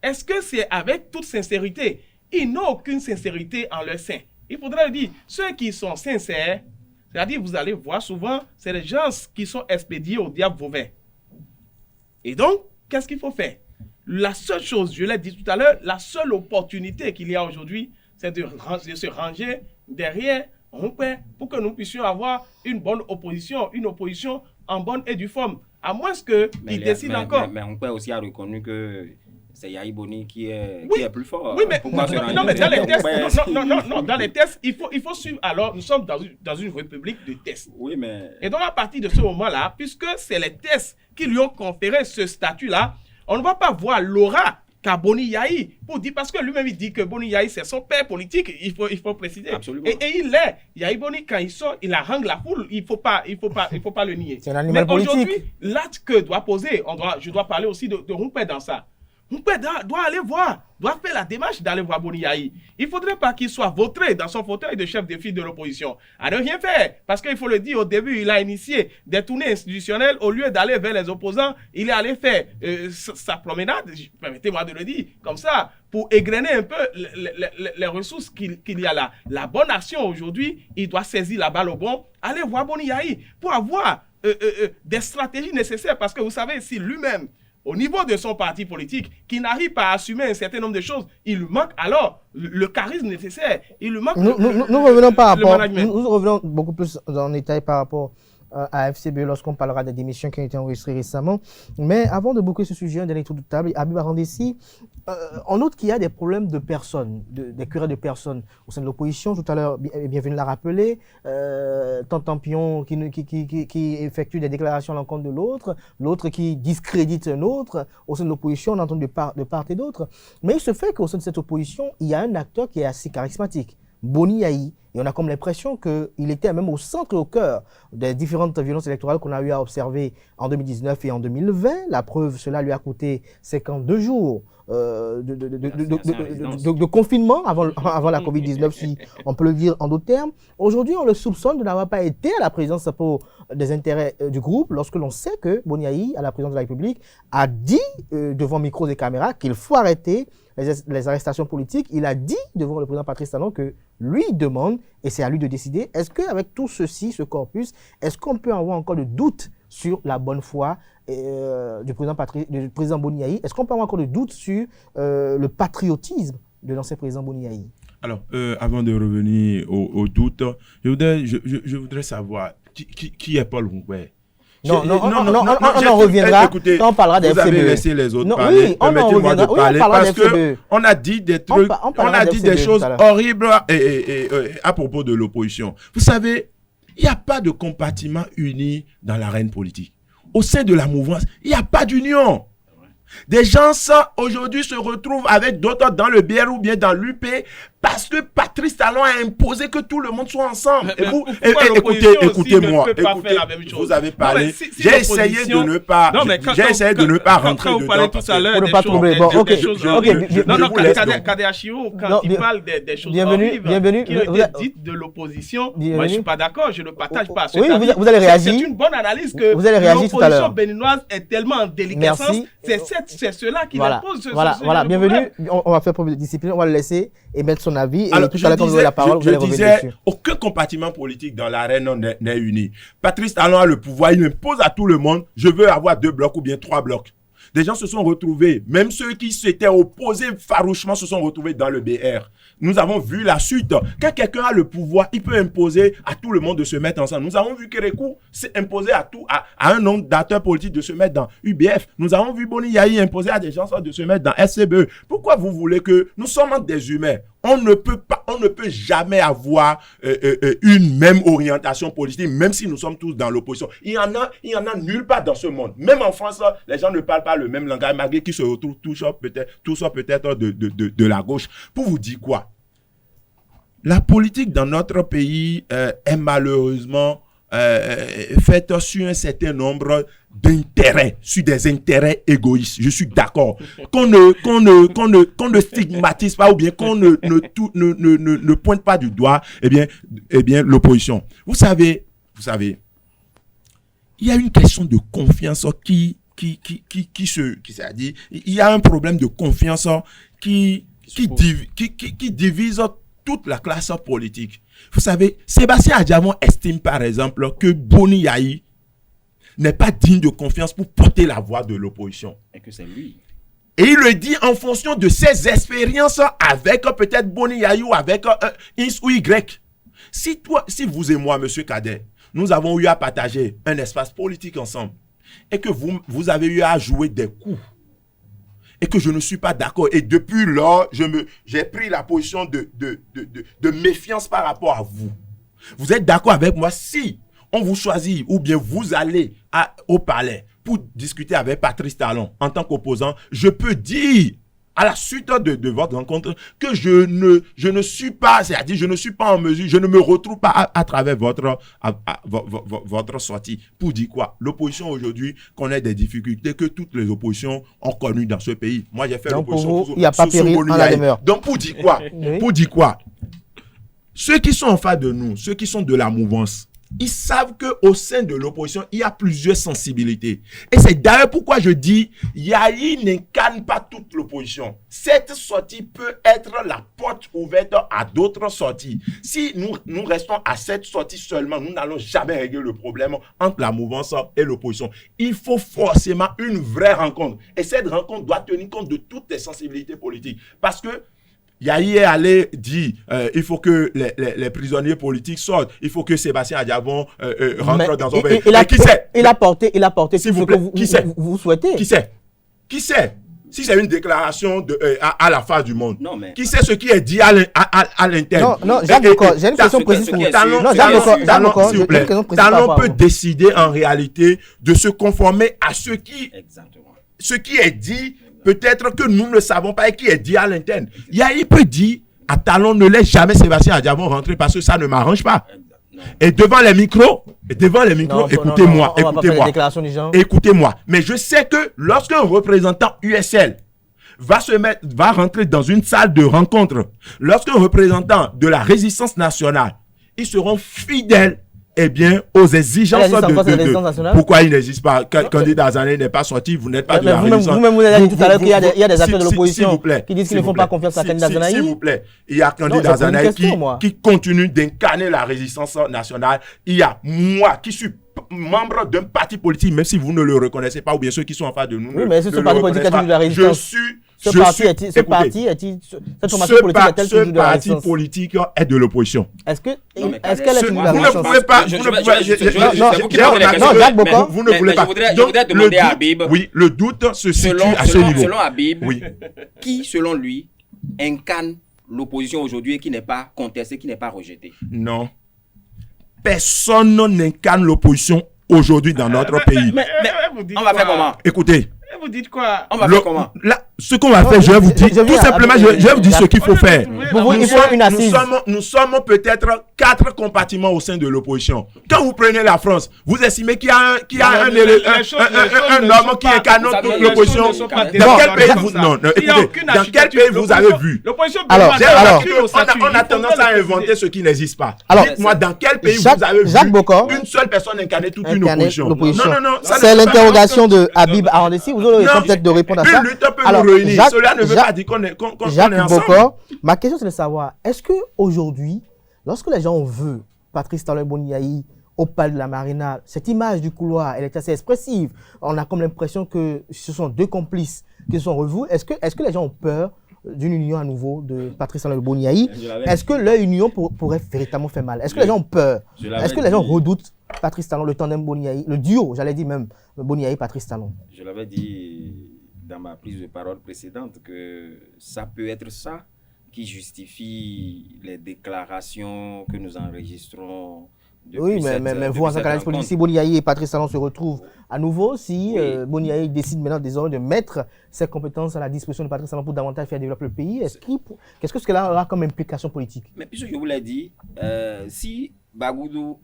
est-ce que c'est avec toute sincérité? Ils n'ont aucune sincérité en leur sein. Il faudrait dire, ceux qui sont sincères, c'est-à-dire vous allez voir souvent, c'est les gens qui sont expédiés au diable vauvin. Et donc, qu'est-ce qu'il faut faire? La seule chose, je l'ai dit tout à l'heure, la seule opportunité qu'il y a aujourd'hui, c'est de se ranger derrière Rumpé pour que nous puissions avoir une bonne opposition, une opposition en bonne et due forme. À moins qu'il décide encore. Mais Rumpé aussi a reconnu que c'est Yahi Boni qui est plus fort. Oui, mais dans les tests, non, dans les tests, il faut suivre. Alors, nous sommes dans une république de tests. Oui, mais... Et donc, à partir de ce moment-là, puisque c'est les tests qui lui ont conféré ce statut-là, on ne va pas voir l'aura qu'a Boni Yahi pour dire, parce que lui-même il dit que Boni Yahi c'est son père politique, il faut préciser. Absolument. Et il est. Yahi Boni, quand il sort, il harangue la foule, il faut pas le nier. C'est un animal politique. Mais aujourd'hui, l'acte que doit poser, je dois parler aussi de Rumpé dans ça. Rumpé doit aller voir, doit faire la démarche d'aller voir Boni Yahi. Il ne faudrait pas qu'il soit vautré dans son fauteuil de chef de file de l'opposition. À ne rien faire. Parce qu'il faut le dire, au début, il a initié des tournées institutionnelles. Au lieu d'aller vers les opposants, il est allé faire sa promenade, permettez-moi de le dire, comme ça, pour égrener un peu les ressources qu'il y a là. La bonne action aujourd'hui, il doit saisir la balle au bon, aller voir Boni Yahi pour avoir des stratégies nécessaires. Parce que vous savez, si lui-même, au niveau de son parti politique, qui n'arrive pas à assumer un certain nombre de choses, il lui manque alors le charisme nécessaire. Il lui manque nous revenons par rapport, nous revenons beaucoup plus en détail par rapport à FCB lorsqu'on parlera des démissions qui ont été enregistrées récemment. Mais avant de boucler ce sujet, un dernier tour de table, Habib Arandessi, on note qu'il y a des problèmes de personnes, des querelles de personnes au sein de l'opposition. Tout à l'heure, Bienvenue l'a rappelé, Tantampion qui effectue des déclarations à l'encontre de l'autre qui discrédite un autre. Au sein de l'opposition, on entend de part et d'autre. Mais il se fait qu'au sein de cette opposition, il y a un acteur qui est assez charismatique, Boni Yahi. Et on a comme l'impression qu'il était même au centre et au cœur des différentes violences électorales qu'on a eu à observer en 2019 et en 2020. La preuve, cela lui a coûté 52 jours de confinement avant la Covid-19, si on peut le dire en d'autres termes. Aujourd'hui, on le soupçonne de n'avoir pas été à la présidence pour des intérêts du groupe, lorsque l'on sait que Boni Yahi, à la présidence de la République, a dit devant micros et caméras qu'il faut arrêter les arrestations politiques. Il a dit devant le président Patrice Talon que lui demande, et c'est à lui de décider, est-ce qu'avec tout ceci, ce corpus, est-ce qu'on peut avoir encore de doutes sur la bonne foi du président Boni Yahi? Est-ce qu'on peut avoir encore de doutes sur le patriotisme de l'ancien président Boni Yahi? Alors, avant de revenir aux doutes, je voudrais savoir qui est Paul Rumpé. On en reviendra. Écoutez, quand on parlera des FCB. Vous avez laissé les autres parler. Oui, permettez-moi de parler parce que on a dit des trucs, on a dit des choses horribles à propos de l'opposition. Vous savez, il n'y a pas de compartiment uni dans l'arène politique. Au sein de la mouvance, il n'y a pas d'union. Des gens aujourd'hui se retrouvent avec d'autres dans le BR ou bien dans l'UP parce que Patrice Talon a imposé que tout le monde soit ensemble. Et vous, écoutez-moi, vous avez parlé. J'ai essayé de ne pas rentrer dedans. Pour ne pas troubler. Bon, ok. Kadéachio, quand il parle des choses horribles qui ont été dites de l'opposition, moi je ne suis pas d'accord, je ne partage pas. Oui, vous allez réagir. C'est une bonne analyse que l'opposition béninoise est tellement en déliquescence. C'est cela qui impose. Voilà, bienvenue. On va faire preuve de discipline, on va le laisser émettre son avis. Alors, et tout à l'heure, quand vous aurez la parole, vous allez revenir dessus. Aucun compartiment politique dans l'arène n'est uni. Patrice Talon a le pouvoir, il impose à tout le monde, je veux avoir 2 blocs ou bien 3 blocs. Des gens se sont retrouvés, même ceux qui s'étaient opposés farouchement se sont retrouvés dans le BR. Nous avons vu la suite. Quand quelqu'un a le pouvoir, il peut imposer à tout le monde de se mettre ensemble. Nous avons vu Kérékou imposer à un nombre d'acteurs politiques de se mettre dans UBF. Nous avons vu Boni Yahi imposer à des gens de se mettre dans SCBE. Pourquoi vous voulez que nous sommes des humains? On ne peut jamais avoir une même orientation politique, même si nous sommes tous dans l'opposition. Il y en a nulle part dans ce monde. Même en France, les gens ne parlent pas le même langage, malgré qu'ils se retrouvent tous peut-être de la gauche. Pour vous dire quoi? La politique dans notre pays est malheureusement faite sur un certain nombre d'intérêts, sur des intérêts égoïstes. Je suis d'accord. Qu'on ne stigmatise pas ou bien qu'on ne pointe pas du doigt, eh bien, l'opposition. Vous savez, il y a une question de confiance c'est-à-dire, il y a un problème de confiance qui divise toute la classe politique. Vous savez, Sébastien Adjamon estime par exemple que Boni Yahi n'est pas digne de confiance pour porter la voix de l'opposition. Et que c'est lui. Et il le dit en fonction de ses expériences avec peut-être Boni Yahi ou avec X ou Y. Si vous et moi, monsieur Cadet, nous avons eu à partager un espace politique ensemble et que vous avez eu à jouer des coups et que je ne suis pas d'accord. Et depuis lors, j'ai pris la position de méfiance par rapport à vous. Vous êtes d'accord avec moi si on vous choisit ou bien vous allez au palais pour discuter avec Patrice Talon en tant qu'opposant, je peux dire à la suite de votre rencontre que je ne suis pas, c'est-à-dire je ne suis pas en mesure, je ne me retrouve pas à travers votre sortie. Pour dire quoi? L'opposition aujourd'hui connaît des difficultés que toutes les oppositions ont connues dans ce pays. Moi, j'ai fait l'opposition. Il n'y a pas péril en la demeure. Donc, pour dire quoi? Oui. Pour dire quoi? Ceux qui sont en face de nous, ceux qui sont de la mouvance, ils savent qu'au sein de l'opposition, il y a plusieurs sensibilités. Et c'est d'ailleurs pourquoi je dis, Yahi n'incarne pas toute l'opposition. Cette sortie peut être la porte ouverte à d'autres sorties. Si nous restons à cette sortie seulement, nous n'allons jamais régler le problème entre la mouvance et l'opposition. Il faut forcément une vraie rencontre. Et cette rencontre doit tenir compte de toutes les sensibilités politiques. Parce que Yahi est allé dire il faut que les prisonniers politiques sortent, il faut que Sébastien Adjavon rentre dans son pays. Mais qui sait? Il a porté S'il tout vous ce plaît, que vous souhaitez. Qui sait? Si c'est une déclaration à la face du monde, Non, mais... qui sait ce qui est dit à l'interne? Non, Jacques Bocor, j'ai une question précise pour vous. Talon peut décider en réalité de se conformer à ce qui est dit. Peut-être que nous ne savons pas et qui est dit à l'interne. Yahi peut dire à Talon ne laisse jamais Sébastien Adjavon rentrer parce que ça ne m'arrange pas. Et devant les micros, écoutez-moi. Écoutez-moi. Mais je sais que lorsqu'un représentant USL va rentrer dans une salle de rencontre, lorsqu'un représentant de la résistance nationale, ils seront fidèles aux exigences de pourquoi il n'existe pas. Candidat Azané n'est pas sorti, vous n'êtes pas de la résistance. Vous-même, vous avez dit tout à l'heure qu'il y a des acteurs de l'opposition qui disent qu'ils ne font pas confiance à candidat Azané. S'il vous plaît, il y a candidat Azané qui continue d'incarner la résistance nationale. Il y a moi qui suis membre d'un parti politique, même si vous ne le reconnaissez pas, ou bien ceux qui sont en face de nous. Oui, mais est-ce que ce parti politique est-ce de la résistance? Ce parti politique est de l'opposition. Est-ce qu'elle est de la résistance? Vous ne pouvez pas. Vous ne voulez pas. Je voudrais demander à Habib. Oui, le doute se situe à ce niveau. Selon Habib, qui, selon lui, incarne l'opposition aujourd'hui et qui n'est pas contesté, qui n'est pas rejeté? Non. Personne n'incarne l'opposition aujourd'hui dans notre pays. Mais on va faire comment? Écoutez. Vous dites quoi? On va faire comment? Ce qu'on va faire, je vais vous dire, tout simplement, je vais vous dire ce qu'il faut faire. Nous sommes peut-être 4 compartiments au sein de l'opposition. Quand vous prenez la France, vous estimez qu'il y a un homme qui incarne toute l'opposition. Dans quel pays vous... Non, écoutez, dans quel pays vous avez vu? Alors, on a tendance à inventer ce qui n'existe pas. Dites-moi, dans quel pays vous avez vu une seule personne incarner toute une opposition? Non. C'est l'interrogation de Habib Arandessi. Vous aurez peut-être de répondre à ça. Une lutte peut nous réunir. Cela ne veut pas dire qu'on est ensemble. Bocor, ma question c'est de savoir, est-ce qu'aujourd'hui, lorsque les gens veulent Patrice Talon Yahi au palais de la Marina, cette image du couloir, elle est assez expressive. On a comme l'impression que ce sont deux complices qui se sont revus. Est-ce que les gens ont peur d'une union à nouveau de Patrice Talon Yahi? Est-ce que leur union pourrait véritablement faire mal? Est-ce que les gens ont peur? Est-ce que les gens redoutent Patrice Talon, le tandem Yahi, le duo, j'allais dire même, Yahi-Patrice Talon? Je l'avais dit dans ma prise de parole précédente que ça peut être ça qui justifie les déclarations que nous enregistrons. Oui, mais vous, en tant qu'analyste politique, si Yahi et Patrice Talon se retrouvent à nouveau, si Yahi décide maintenant désormais de mettre ses compétences à la disposition de Patrice Talon pour davantage faire développer le pays, qu'est-ce que cela aura comme implication politique? Mais puisque je vous l'ai dit, si Bagoudou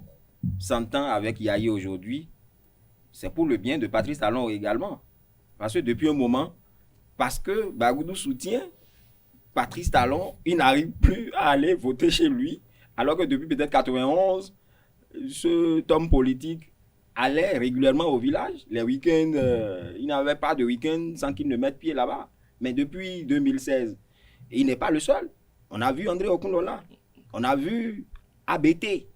s'entend avec Yahi aujourd'hui, c'est pour le bien de Patrice Talon également. Parce que depuis un moment, parce que Bagoudou soutient Patrice Talon, il n'arrive plus à aller voter chez lui, alors que depuis peut-être 91, cet homme politique allait régulièrement au village. Les week-ends, il n'avait pas de week-end sans qu'il ne mette pied là-bas. Mais depuis 2016, il n'est pas le seul. On a vu André Okunlola, on a vu ABT.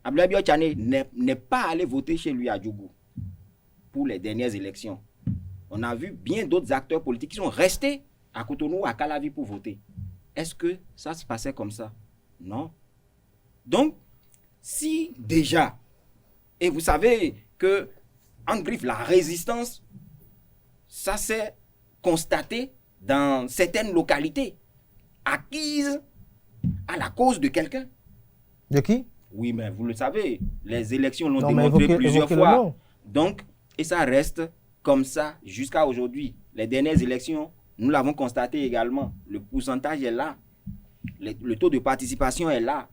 Abdoulaye Biotchane n'est pas allé voter chez lui à Djougou pour les dernières élections. On a vu bien d'autres acteurs politiques qui sont restés à Cotonou, à Calavi pour voter. Est-ce que ça se passait comme ça? Non. Donc, si déjà, et vous savez que, en griffe, la résistance, ça s'est constaté dans certaines localités, acquises à la cause de quelqu'un. De qui? Oui, mais vous le savez, les élections l'ont Non, mais démontré plusieurs évoquez le fois. nom. Donc, et ça reste comme ça jusqu'à aujourd'hui. Les dernières élections, nous l'avons constaté également. Le pourcentage est là. Le taux de participation est là.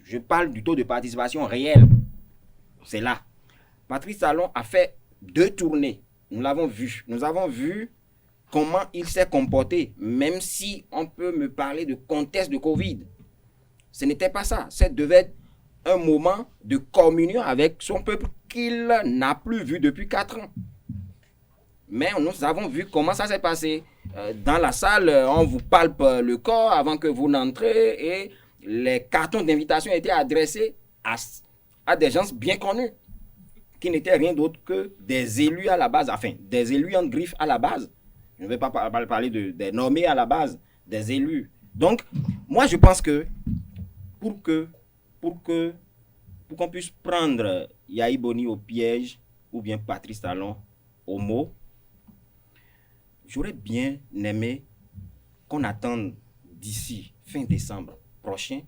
Je parle du taux de participation réel. C'est là. Patrice Talon a fait 2 tournées. Nous l'avons vu. Nous avons vu comment il s'est comporté, même si on peut me parler de contexte de Covid. Ce n'était pas ça. Ça devait être un moment de communion avec son peuple qu'il n'a plus vu depuis 4 ans. Mais nous avons vu comment ça s'est passé. Dans la salle, on vous palpe le corps avant que vous n'entrez et les cartons d'invitation étaient adressés à des gens bien connus qui n'étaient rien d'autre que des élus à la base, enfin, des élus en griffe à la base. Je ne vais pas parler des nommés à la base, des élus. Donc, moi, je pense que pour qu'on puisse prendre Yahi Boni au piège ou bien Patrice Talon au mot, j'aurais bien aimé qu'on attende d'ici fin décembre prochain,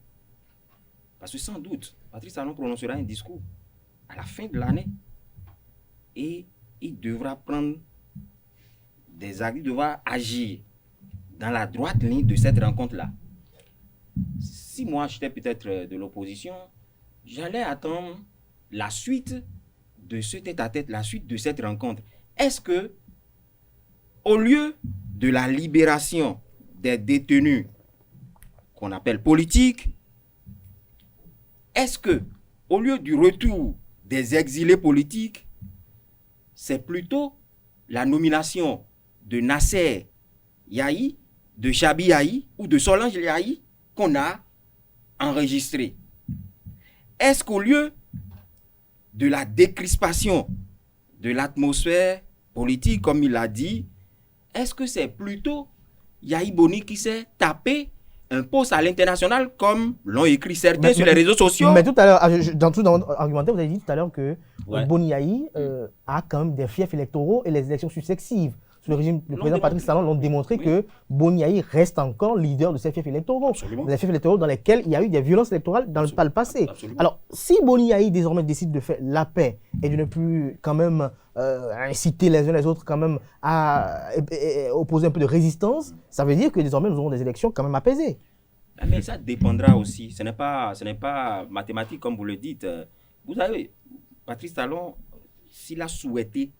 parce que sans doute, Patrice Talon prononcera un discours à la fin de l'année et il devra prendre des actes, il devra agir dans la droite ligne de cette rencontre-là. Si moi j'étais peut-être de l'opposition, j'allais attendre la suite de ce tête-à-tête, la suite de cette rencontre. Est-ce que, au lieu de la libération des détenus qu'on appelle politiques, est-ce que, au lieu du retour des exilés politiques, c'est plutôt la nomination de Nasser Yahi, de Chabi Yahi ou de Solange Yahi qu'on a enregistré? Est-ce qu'au lieu de la décrispation de l'atmosphère politique, comme il l'a dit, est-ce que c'est plutôt Yahi Boni qui s'est tapé un poste à l'international, comme l'ont écrit certains sur les réseaux sociaux? Mais tout à l'heure, dans votre argumentaire, vous avez dit tout à l'heure que Boni Yahi a quand même des fiefs électoraux et les élections successives. Sous le régime, le président Patrice Talon l'ont démontré que Boni Yahi reste encore leader de ces fiefs électoraux. Absolument. Des fiefs électoraux dans lesquels il y a eu des violences électorales par le passé. Absolument. Alors, si Boni Yahi désormais décide de faire la paix et de ne plus quand même inciter les uns les autres quand même à opposer un peu de résistance, ça veut dire que désormais nous aurons des élections quand même apaisées. Mais ça dépendra aussi. Ce n'est pas mathématique comme vous le dites. Vous savez, Patrice Talon, s'il a souhaité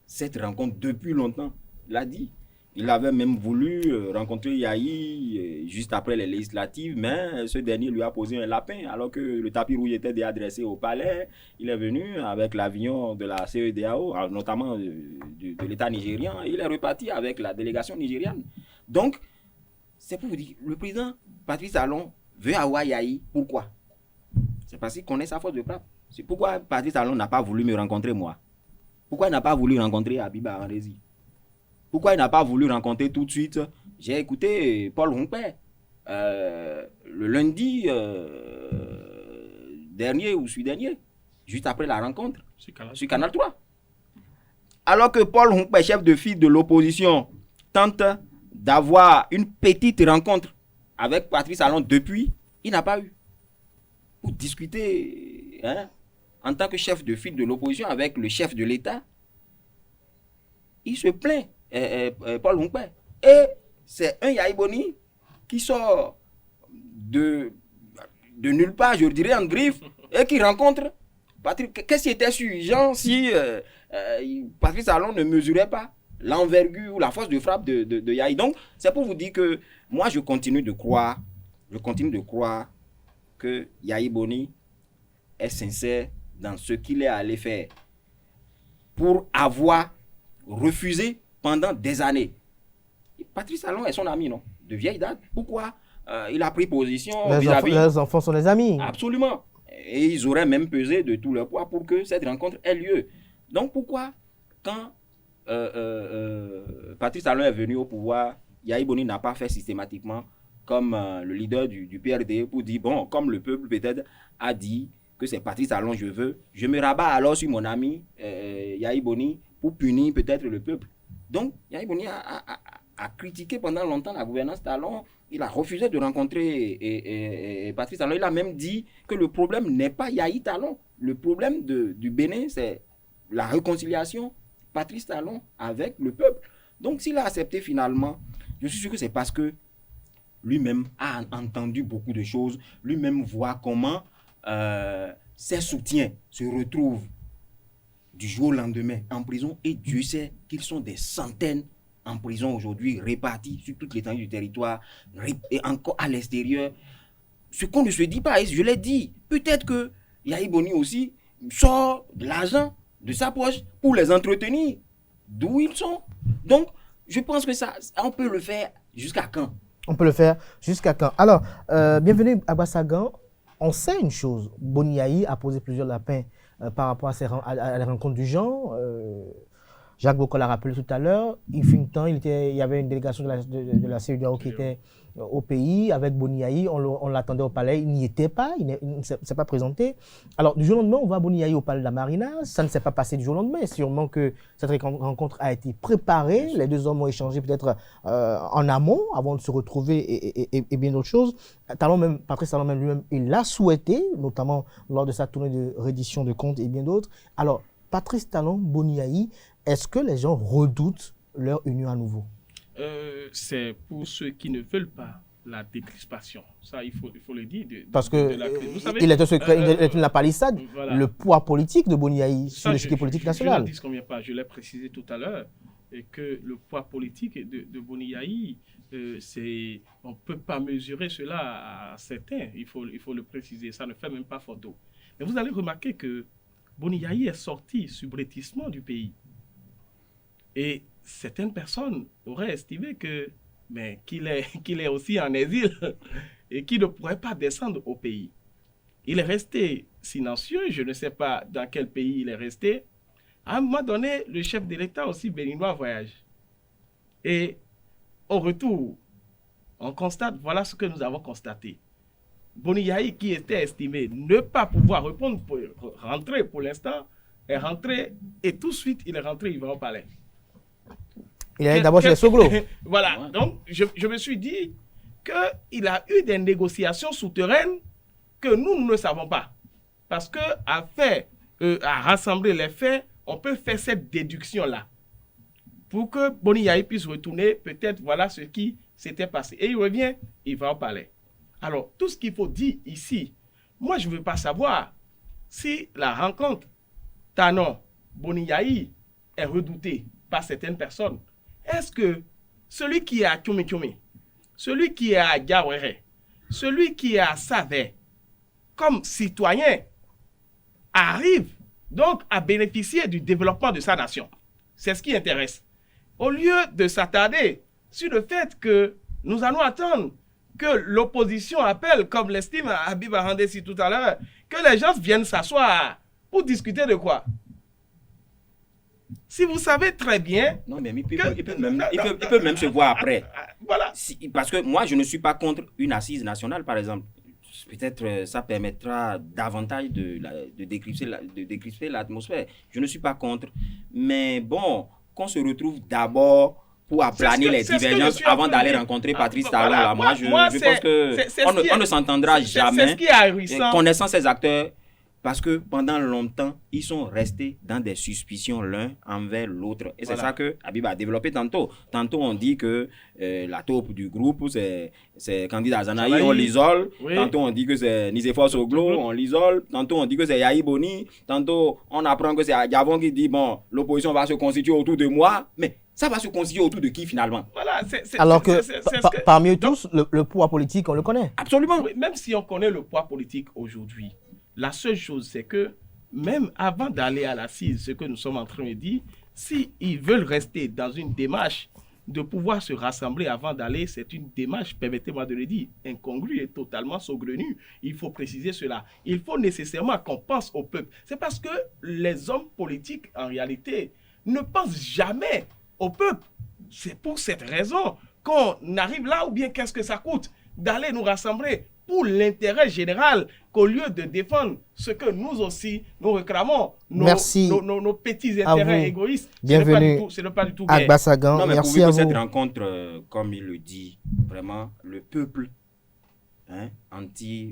cette rencontre depuis longtemps, il l'a dit. Il avait même voulu rencontrer Yahi juste après les législatives, mais ce dernier lui a posé un lapin alors que le tapis rouge était déjà adressé au palais. Il est venu avec l'avion de la CEDEAO, notamment de l'État nigérian. Il est reparti avec la délégation nigériane. Donc, c'est pour vous dire, le président Patrice Talon veut avoir Yahi. Pourquoi? C'est parce qu'il connaît sa force de frappe. C'est pourquoi Patrice Talon n'a pas voulu me rencontrer moi. Pourquoi il n'a pas voulu rencontrer Abiba Andresi? Pourquoi il n'a pas voulu rencontrer tout de suite? J'ai écouté Paul Hunkpé le lundi dernier ou celui-dernier, juste après la rencontre, sur Canal 3. Alors que Paul Hunkpé, chef de file de l'opposition, tente d'avoir une petite rencontre avec Patrice Talon depuis, il n'a pas eu. Pour discuter, hein, en tant que chef de file de l'opposition avec le chef de l'État, il se plaint, Paul Hunkpé. Et c'est un Yahi Boni qui sort de nulle part, je dirais en griffe, et qui rencontre Patrice. Qu'est-ce qui était suffisant si Patrice Talon ne mesurait pas l'envergure ou la force de frappe de Yahi? Donc, c'est pour vous dire que moi, je continue de croire que Yahi Boni est sincère dans ce qu'il est allé faire pour avoir refusé pendant des années. Patrice Talon est son ami, non? De vieille date. Pourquoi il a pris position vis-à-vis? Les enfants sont les amis. Absolument. Et ils auraient même pesé de tout leur poids pour que cette rencontre ait lieu. Donc pourquoi, quand Patrice Talon est venu au pouvoir, Yahi Boni n'a pas fait systématiquement comme le leader du PRD pour dire, bon, comme le peuple peut-être a dit que c'est Patrice Talon je me rabats alors sur mon ami Yahi Boni pour punir peut-être le peuple. Donc, Yahi Boni a critiqué pendant longtemps la gouvernance Talon. Il a refusé de rencontrer Patrice Talon. Il a même dit que le problème n'est pas Yahi Talon. Le problème du Bénin, c'est la réconciliation Patrice Talon avec le peuple. Donc, s'il a accepté finalement, je suis sûr que c'est parce que lui-même a entendu beaucoup de choses. Lui-même voit comment ses soutiens se retrouvent du jour au lendemain en prison. Et Dieu sait qu'ils sont des centaines en prison aujourd'hui, répartis sur toute l'étendue du territoire et encore à l'extérieur. Ce qu'on ne se dit pas, et je l'ai dit, peut-être que Yahi Boni aussi sort de l'argent de sa poche pour les entretenir d'où ils sont. Donc, je pense que ça, on peut le faire jusqu'à quand? On peut le faire jusqu'à quand? Alors, bienvenue à Bassagan. On sait une chose, Boni Yahi a posé plusieurs lapins par rapport à la rencontre du genre. Jacques Bocco l'a rappelé tout à l'heure. Il fut un temps, il y avait une délégation de la CEDEAO qui était au pays avec Boni Yahi. On l'attendait au palais. Il n'y était pas. Il ne s'est pas présenté. Alors, du jour au lendemain, on voit Boni Yahi au palais de la Marina. Ça ne s'est pas passé du jour au lendemain. Sûrement que cette rencontre a été préparée. Les deux hommes ont échangé peut-être en amont avant de se retrouver et bien d'autres choses. Patrice Talon même lui-même, il l'a souhaité, notamment lors de sa tournée de reddition de comptes et bien d'autres. Alors, Patrice Talon, Boni Yahi, est-ce que les gens redoutent leur union à nouveau? C'est pour ceux qui ne veulent pas la décrispation. Ça, il faut le dire. Parce que il est un secret, il est une palissade. Voilà. Le poids politique de Boni Yahi sur l'échiquier politique national. Je ne dis combien pas, je l'ai précisé tout à l'heure, et que le poids politique de Boni Yahi, on ne peut pas mesurer cela à certains. Il faut le préciser. Ça ne fait même pas photo. Mais vous allez remarquer que Boni Yahi est sorti subrepticement du pays. Et certaines personnes auraient estimé qu'il est aussi en exil et qu'il ne pourrait pas descendre au pays. Il est resté silencieux, je ne sais pas dans quel pays il est resté. À un moment donné, le chef de l'État aussi béninois voyage. Et au retour, on constate, voilà ce que nous avons constaté. Boni Yahi, qui était estimé ne pas pouvoir répondre pour rentrer pour l'instant, est rentré et tout de suite, il est rentré, il va au palais. Il est d'abord chez les Soglo. Voilà, donc je me suis dit qu'il a eu des négociations souterraines que nous ne savons pas. Parce qu'à rassembler les faits, on peut faire cette déduction-là. Pour que Boni Yahi puisse retourner, peut-être voilà ce qui s'était passé. Et il revient, il va au palais. Alors, tout ce qu'il faut dire ici, moi je ne veux pas savoir si la rencontre Talon-Boni Yahi est redoutée par certaines personnes. Est-ce que celui qui est à Tchoumi, celui qui est à Gawere, celui qui est à Savé, comme citoyen, arrive donc à bénéficier du développement de sa nation? C'est ce qui intéresse. Au lieu de s'attarder sur le fait que nous allons attendre que l'opposition appelle, comme l'estime Habib Arandessi tout à l'heure, que les gens viennent s'asseoir pour discuter de quoi? Si vous savez très bien... Non, mais il peut même se voir après. Voilà. Parce que moi, je ne suis pas contre une assise nationale, par exemple. Peut-être ça permettra davantage de décrisper l'atmosphère. Je ne suis pas contre. Mais bon, qu'on se retrouve d'abord pour aplanir les divergences avant d'aller rencontrer Patrice Talon. Voilà. Moi, je pense qu'on ne s'entendra jamais. C'est ce qui est ahurissant. Connaissant ces acteurs, parce que pendant longtemps, ils sont restés dans des suspicions l'un envers l'autre. Et c'est ça que Habib a développé tantôt. Tantôt, on dit que la taupe du groupe, c'est Candide Azanaï, on l'isole. Oui. Tantôt, on dit que c'est Nicéphore Soglo, on l'isole. Tantôt, on dit que c'est Yahi Boni. Tantôt, on apprend que c'est Diavon qui dit, bon, l'opposition va se constituer autour de moi. Mais ça va se constituer autour de qui, finalement? Voilà, alors que parmi eux tous, le poids politique, on le connaît. Absolument. Oui, même si on connaît le poids politique aujourd'hui, la seule chose, c'est que même avant d'aller à l'assise, ce que nous sommes en train de dire, s'ils veulent rester dans une démarche de pouvoir se rassembler avant d'aller, c'est une démarche, permettez-moi de le dire, incongrue et totalement saugrenue. Il faut préciser cela. Il faut nécessairement qu'on pense au peuple. C'est parce que les hommes politiques, en réalité, ne pensent jamais au peuple. C'est pour cette raison qu'on arrive là, ou bien qu'est-ce que ça coûte? d'aller nous rassembler pour l'intérêt général, qu'au lieu de défendre ce que nous aussi nous réclamons, nos petits intérêts égoïstes, bienvenue ce n'est pas du tout à Bassagan. Non, mais merci à vous. Cette rencontre, comme il le dit, vraiment, le peuple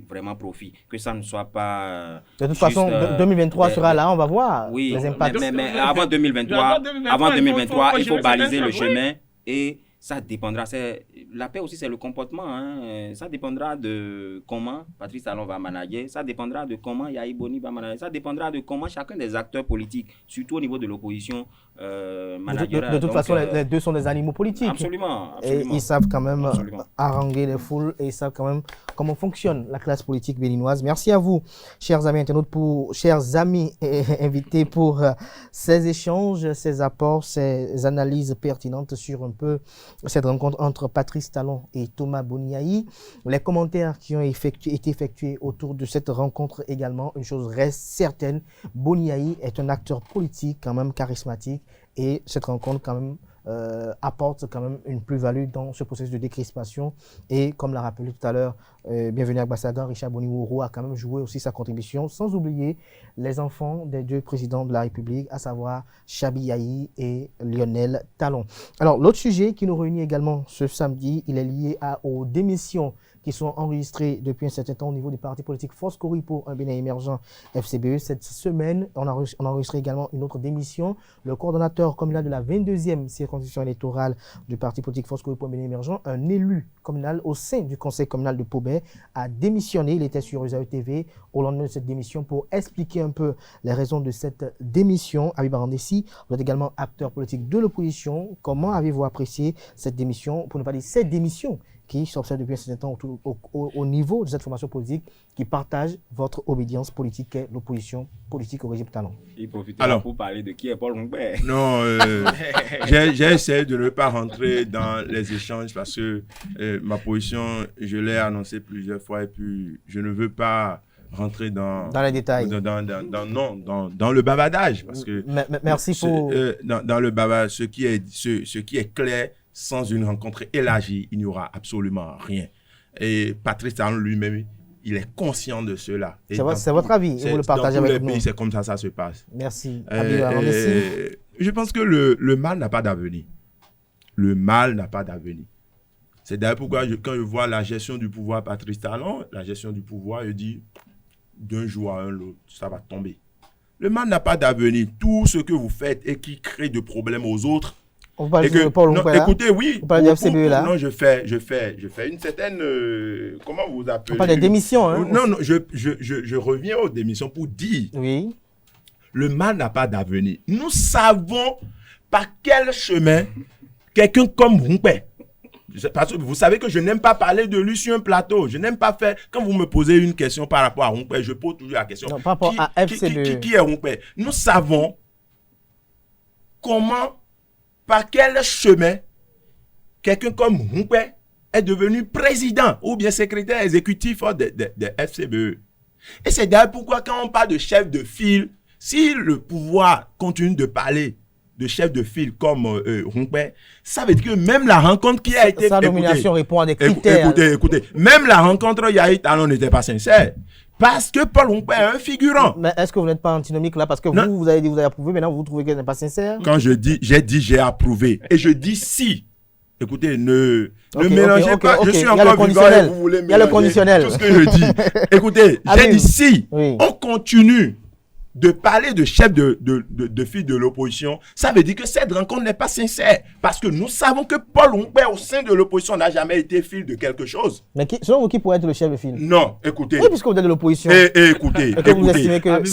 vraiment profit, que ça ne soit pas de toute façon 2023 sera là, on va voir les impacts. Mais avant 2023, il faut baliser le chemin et ça dépendra. La paix aussi, c'est le comportement. Ça dépendra de comment Patrice Talon va manager. Ça dépendra de comment Yahi Boni va manager. Ça dépendra de comment chacun des acteurs politiques, surtout au niveau de l'opposition, managera. De toute façon, les deux sont des animaux politiques. Absolument. Et ils savent quand même haranguer les foules et ils savent quand même comment fonctionne la classe politique béninoise. Merci à vous, chers amis internautes, chers amis invités pour ces échanges, ces apports, ces analyses pertinentes sur un peu cette rencontre entre Patrice Talon et Thomas Boni Yahi. Les commentaires qui ont été effectués autour de cette rencontre également, une chose reste certaine, Boni Yahi est un acteur politique quand même charismatique et cette rencontre quand même apporte quand même une plus-value dans ce processus de décrispation et comme l'a rappelé tout à l'heure, bienvenue à Bassagan, Richard Boni-Woro a quand même joué aussi sa contribution, sans oublier les enfants des deux présidents de la République, à savoir Chabi Yahi et Lionel Talon. Alors l'autre sujet qui nous réunit également ce samedi, il est lié aux démissions qui sont enregistrées depuis un certain temps au niveau du parti politique Force Kouri pour un Bénin émergent FCBE. Cette semaine, on a enregistré également une autre démission. Le coordonnateur communal de la 22e circonscription électorale du parti politique Force Kouri pour un Bénin émergent, un élu communal au sein du conseil communal de Pobet, a démissionné. Il était sur Esaü TV au lendemain de cette démission pour expliquer un peu les raisons de cette démission. Habib Arandessi, vous êtes également acteur politique de l'opposition. Comment avez-vous apprécié cette démission, pour ne pas dire cette démission, qui s'observe depuis un certain temps au niveau de cette formation politique qui partage votre obédience politique et l'opposition politique au régime Talon. Il profite pour parler de qui est Paul Humbert. Non, j'ai essayé de ne pas rentrer dans les échanges parce que ma position, je l'ai annoncée plusieurs fois et puis je ne veux pas rentrer dans les détails. Dans le bavardage. Parce que merci pour... dans le bavardage, ce qui est clair, sans une rencontre élargie, il n'y aura absolument rien. Et Patrice Talon lui-même, il est conscient de cela. C'est votre avis, et vous le partagez avec nous. C'est comme ça se passe. Merci. Je pense que le mal n'a pas d'avenir. Le mal n'a pas d'avenir. C'est d'ailleurs pourquoi quand je vois la gestion du pouvoir Patrice Talon, la gestion du pouvoir, je dis d'un jour à l'autre, ça va tomber. Le mal n'a pas d'avenir. Tout ce que vous faites et qui crée de problèmes aux autres, on parle de Paul Humbert là. Écoutez, oui. On parle de FCBE là. Non, je fais une certaine... comment vous appelez? On parle des démissions. Hein, non, je reviens aux démissions pour dire... Oui. Le mal n'a pas d'avenir. Nous savons par quel chemin quelqu'un comme Humbert... Parce que vous savez que je n'aime pas parler de lui sur un plateau. Je n'aime pas faire... Quand vous me posez une question par rapport à Humbert, je pose toujours la question. Non, par rapport à FCBE. Qui est Humbert? Nous savons comment... Par quel chemin quelqu'un comme Humbert est devenu président ou bien secrétaire exécutif de FCBE. Et c'est d'ailleurs pourquoi quand on parle de chef de file, si le pouvoir continue de parler de chef de file comme Humbert, ça veut dire que même la rencontre qui a été... Sa nomination répond à des critères. Écoutez, même la rencontre Yahi Talon n'était pas sincère. Parce que Paul Humbert est un figurant. Mais est-ce que vous n'êtes pas antinomique là? Parce que vous avez dit, vous avez approuvé, maintenant vous trouvez qu'elle n'est pas sincère? Quand j'ai dit j'ai approuvé. Et je dis si. Écoutez, ne mélangez pas. Je suis encore vivant et vous voulez mélanger. Il y a le conditionnel. Tout ce que je dis. Écoutez, j'ai dit si. Oui. On continue de parler de chef de file de l'opposition, ça veut dire que cette rencontre n'est pas sincère. Parce que nous savons que Paul Humbert, au sein de l'opposition, n'a jamais été file de quelque chose. Mais selon vous, qui pourrait être le chef de file? Non, écoutez. Oui, puisque vous êtes de l'opposition. Écoutez. Vous estimez que...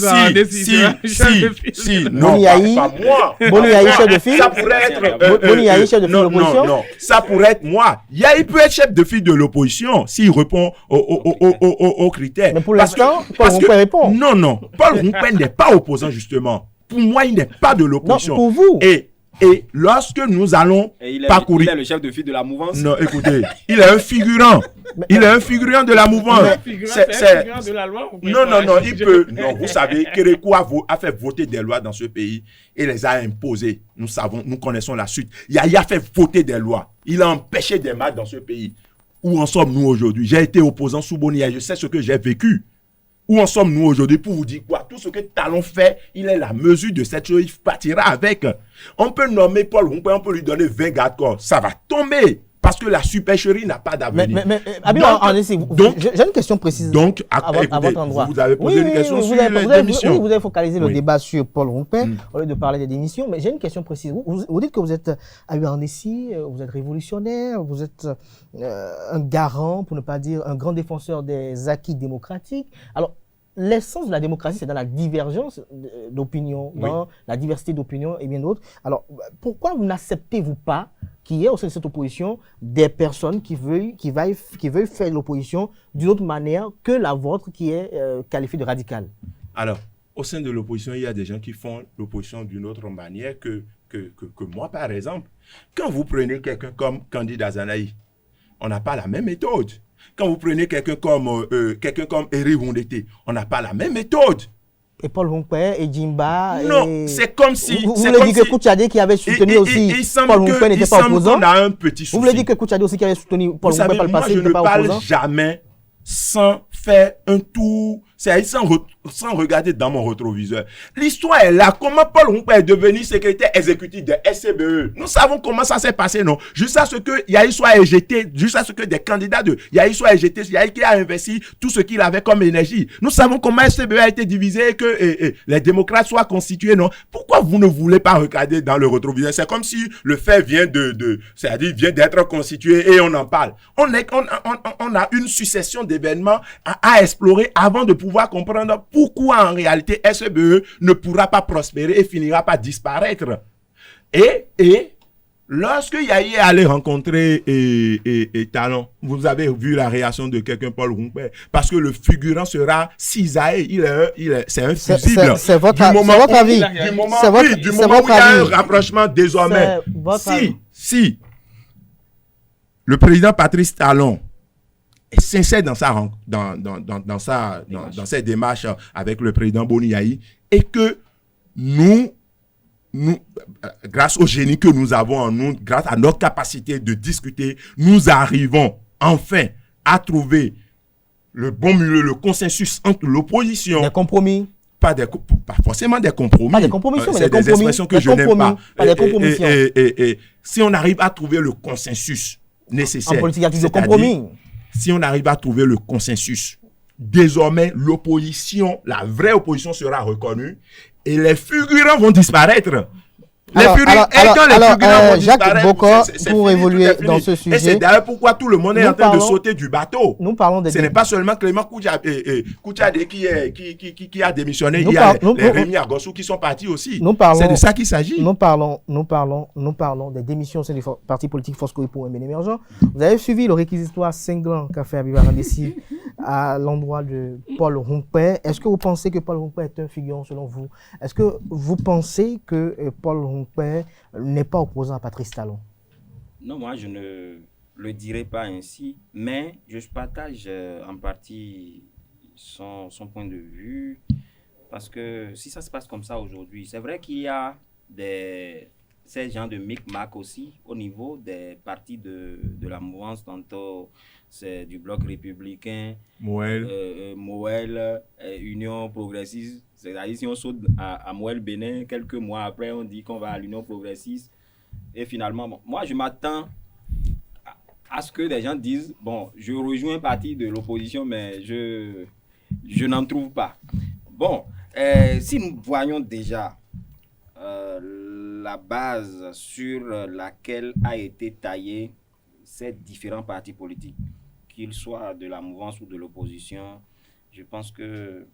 Si. Non, pas moi. Boni Yahi, chef de file? Ça pourrait être... Boni Yahi, chef de file de l'opposition? Non. Ça pourrait être moi. Yahi peut être chef de file de l'opposition s'il répond aux critères. Mais pour l'instant, Paul Humbert répond. Non. Paul Humbert n'est pas opposant, justement. Pour moi, il n'est pas de l'opposition. Non, pour vous. Et lorsque nous allons parcourir... Il est le chef de file de la mouvance. Non, écoutez, il est un figurant. Il est un figurant de la mouvance. C'est un figurant de la loi. Non, il peut... Non, vous savez, Kérékou a fait voter des lois dans ce pays et les a imposées. Nous connaissons la suite. Yahi a fait voter des lois. Il a empêché des marches dans ce pays. Où en sommes-nous aujourd'hui? J'ai été opposant sous Boni, je sais ce que j'ai vécu. Où en sommes-nous aujourd'hui pour vous dire quoi? Tout ce que Talon fait, il est la mesure de cette chose, il partira avec. On peut nommer Paul Rumpé, on peut lui donner 20 garde-corps. Ça va tomber. Parce que la supercherie n'a pas d'avenir. Mais Habib, j'ai une question précise donc, à votre endroit. Vous avez posé une question sur les démissions. Oui, vous avez focalisé le débat sur Paul Rumpé au lieu de parler des démissions. Mais j'ai une question précise. Vous dites que vous êtes à URNC, vous êtes révolutionnaire, vous êtes un garant, pour ne pas dire un grand défenseur des acquis démocratiques. Alors, l'essence de la démocratie, c'est dans la divergence d'opinion, dans la diversité d'opinions et bien d'autres. Alors, pourquoi vous n'acceptez-vous pas qu'il y ait au sein de cette opposition des personnes qui veulent faire l'opposition d'une autre manière que la vôtre qui est qualifiée de radicale? Alors, au sein de l'opposition, il y a des gens qui font l'opposition d'une autre manière que moi, par exemple. Quand vous prenez quelqu'un comme candidat Zanaï, on n'a pas la même méthode. Quand vous prenez quelqu'un comme Eri Wondete, on n'a pas la même méthode. Et Paul Rumpé et Jimba. Non, c'est comme si. Vous voulez dire que Kouchadé qui avait soutenu aussi Paul Rumpé n'était pas opposant? On a un petit souci. Vous voulez dire que Kouchadé aussi qui avait soutenu Paul Rumpé par le passé n'était pas opposant? Moi, je ne parle jamais sans faire un tour, sans regarder dans mon rétroviseur. L'histoire est là. Comment Paul Rumpé est devenu secrétaire exécutif de SCBE? Nous savons comment ça s'est passé, non? Juste à ce que Yahi soit éjecté, juste à ce que des candidats de Yahi soient éjectés, Yahi qui a investi tout ce qu'il avait comme énergie. Nous savons comment SCBE a été divisé et que les démocrates soient constitués, non? Pourquoi vous ne voulez pas regarder dans le rétroviseur? C'est comme si le fait vient c'est-à-dire vient d'être constitué et on en parle. On a une succession d'événements à explorer avant de pouvoir comprendre pourquoi en réalité SCBE ne pourra pas prospérer et finira par disparaître. Et lorsque Yahi est allé rencontrer Talon, vous avez vu la réaction de quelqu'un, Paul Rumpé, parce que le figurant sera cisaillé, c'est un fusible. C'est votre avis. Du moment où il y a un rapprochement désormais. Si le président Patrice Talon est sincère dans sa démarche avec le président Boni Yahi et que nous, grâce au génie que nous avons en nous, grâce à notre capacité de discuter, nous arrivons enfin à trouver le bon milieu, le consensus entre l'opposition. Des compromis. Pas forcément des compromis. Pas des compromissions, c'est des expressions que je n'aime pas. Et si on arrive à trouver le consensus nécessaire. En politique, il y a toujours compromis. Si on arrive à trouver le consensus, désormais, l'opposition, la vraie opposition sera reconnue et les figurants vont disparaître. Jacques Bokor, pour évoluer dans ce sujet. Et c'est d'ailleurs pourquoi tout le monde est en train de sauter du bateau. Nous parlons Ce n'est pas seulement Clément Kouchadé qui a démissionné. Il y a les Rémi Argossou qui sont partis aussi. C'est de ça qu'il s'agit. Nous parlons des démissions au sein du parti politique Foscoï pour un bien émergent. Vous avez suivi le réquisitoire cinglant qu'a fait Habib Arandessi à l'endroit de Paul Rumpé. Est-ce que vous pensez que Paul Rumpé est un figurant selon vous? Est-ce que vous pensez que Paul Rumpé n'est pas opposant à Patrice Talon? Non, moi je ne le dirais pas ainsi, mais je partage en partie son point de vue, parce que si ça se passe comme ça aujourd'hui, c'est vrai qu'il y a ces gens de micmac aussi au niveau des partis de la mouvance, tantôt c'est du bloc républicain, Moël, Union progressiste. C'est-à-dire si on saute à Moël Bénin, quelques mois après on dit qu'on va à l'Union progressiste et finalement, moi je m'attends à ce que des gens disent, bon, je rejoins un parti de l'opposition mais je n'en trouve pas. Bon, si nous voyons déjà la base sur laquelle a été taillé ces différents partis politiques, qu'ils soient de la mouvance ou de l'opposition, je pense que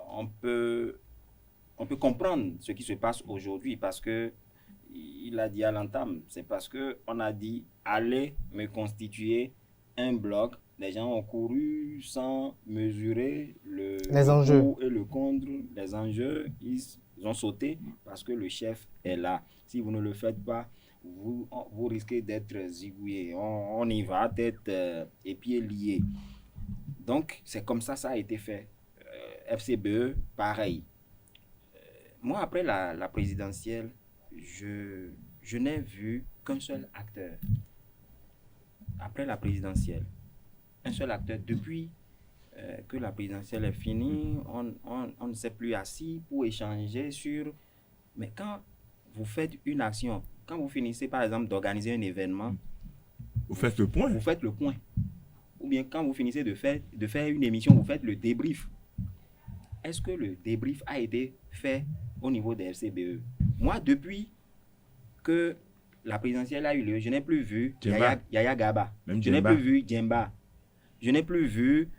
on peut comprendre ce qui se passe aujourd'hui, parce que il a dit à l'entame, c'est parce que on a dit allez me constituer un bloc. Les gens ont couru sans mesurer les enjeux et le contre, les enjeux. Ils ont sauté parce que le chef est là. Si vous ne le faites pas, vous risquez d'être zigouillé. On y va, tête et pieds liés. Donc, c'est comme ça a été fait. FCBE, pareil. Moi, après la présidentielle, je n'ai vu qu'un seul acteur. après la présidentielle, un seul acteur, depuis que la présidentielle est finie, on ne s'est plus assis pour échanger sur... Mais quand vous faites une action, quand vous finissez par exemple d'organiser un événement, Vous faites le point. vous faites le point. Ou bien quand vous finissez de faire une émission, vous faites le débrief. Est-ce que le débrief a été fait au niveau des FCBE? Moi, depuis que la présidentielle a eu lieu, je n'ai plus vu Yaya Gaba. Même Je n'ai Djemba. plus vu Djemba. Je n'ai plus vu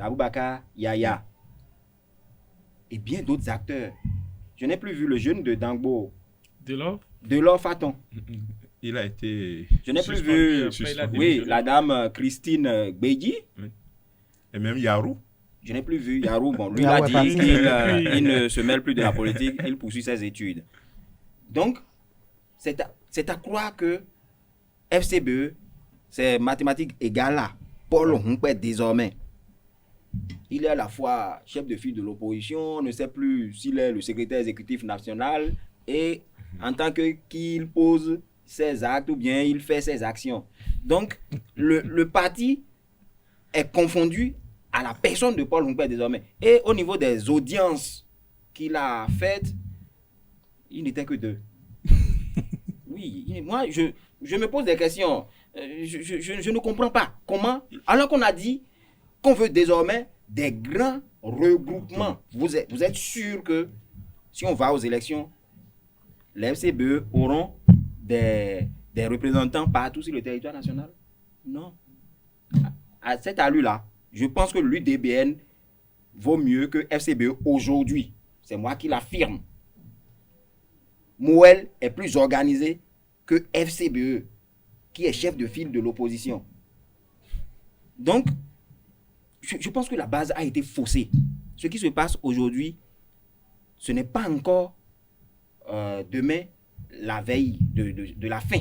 Aboubakar Yaya. Et bien d'autres acteurs. Je n'ai plus vu le jeune de Dangbo, Delors Faton. Il a été... Je n'ai plus Suspendu, vu, après, il a oui, démissionné. la dame Christine Beji. Et même Yarou. Je n'ai plus vu Yarou. Bon, lui, il Yarou a est dit parti. qu'il ne se mêle plus de la politique, il poursuit ses études. Donc, c'est à croire que FCBE, c'est mathématiques égales à Paul Humpé désormais. Il est à la fois chef de file de l'opposition, on ne sait plus s'il est le secrétaire exécutif national et en tant qu'il pose ses actes ou bien il fait ses actions. Donc, le parti est confondu à la personne de Paul Humpé désormais. Et au niveau des audiences qu'il a faites, il n'était que 2. Oui, moi, je me pose des questions. Je ne comprends pas comment, alors qu'on a dit qu'on veut désormais des grands regroupements. Vous êtes sûr que si on va aux élections, les FCBE auront des représentants partout sur le territoire national? Non. À cette allure-là, je pense que l'UDBN vaut mieux que FCBE aujourd'hui. C'est moi qui l'affirme. Moël est plus organisé que FCBE, qui est chef de file de l'opposition. Donc, je pense que la base a été faussée. Ce qui se passe aujourd'hui, ce n'est pas encore demain la veille de la fin.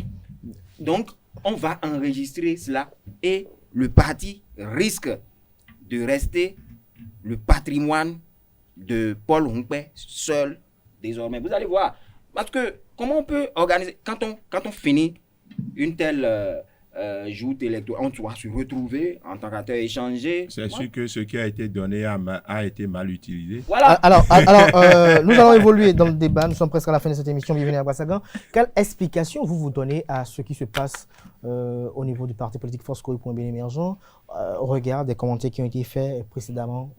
Donc, on va enregistrer cela et le parti risque de rester le patrimoine de Paul Humpé seul désormais. Vous allez voir. Parce que comment on peut organiser, quand on finit une telle joute électorale, on doit se retrouver en tant qu'acteur, échanger. C'est sûr que ce qui a été donné a été mal utilisé. Voilà. Alors, nous allons évoluer dans le débat. Nous sommes presque à la fin de cette émission. Bienvenue à Ouagasagan. Quelle explication vous donnez à ce qui se passe au niveau du parti politique Force Koï pour un bien émergent au regard des commentaires qui ont été faits précédemment,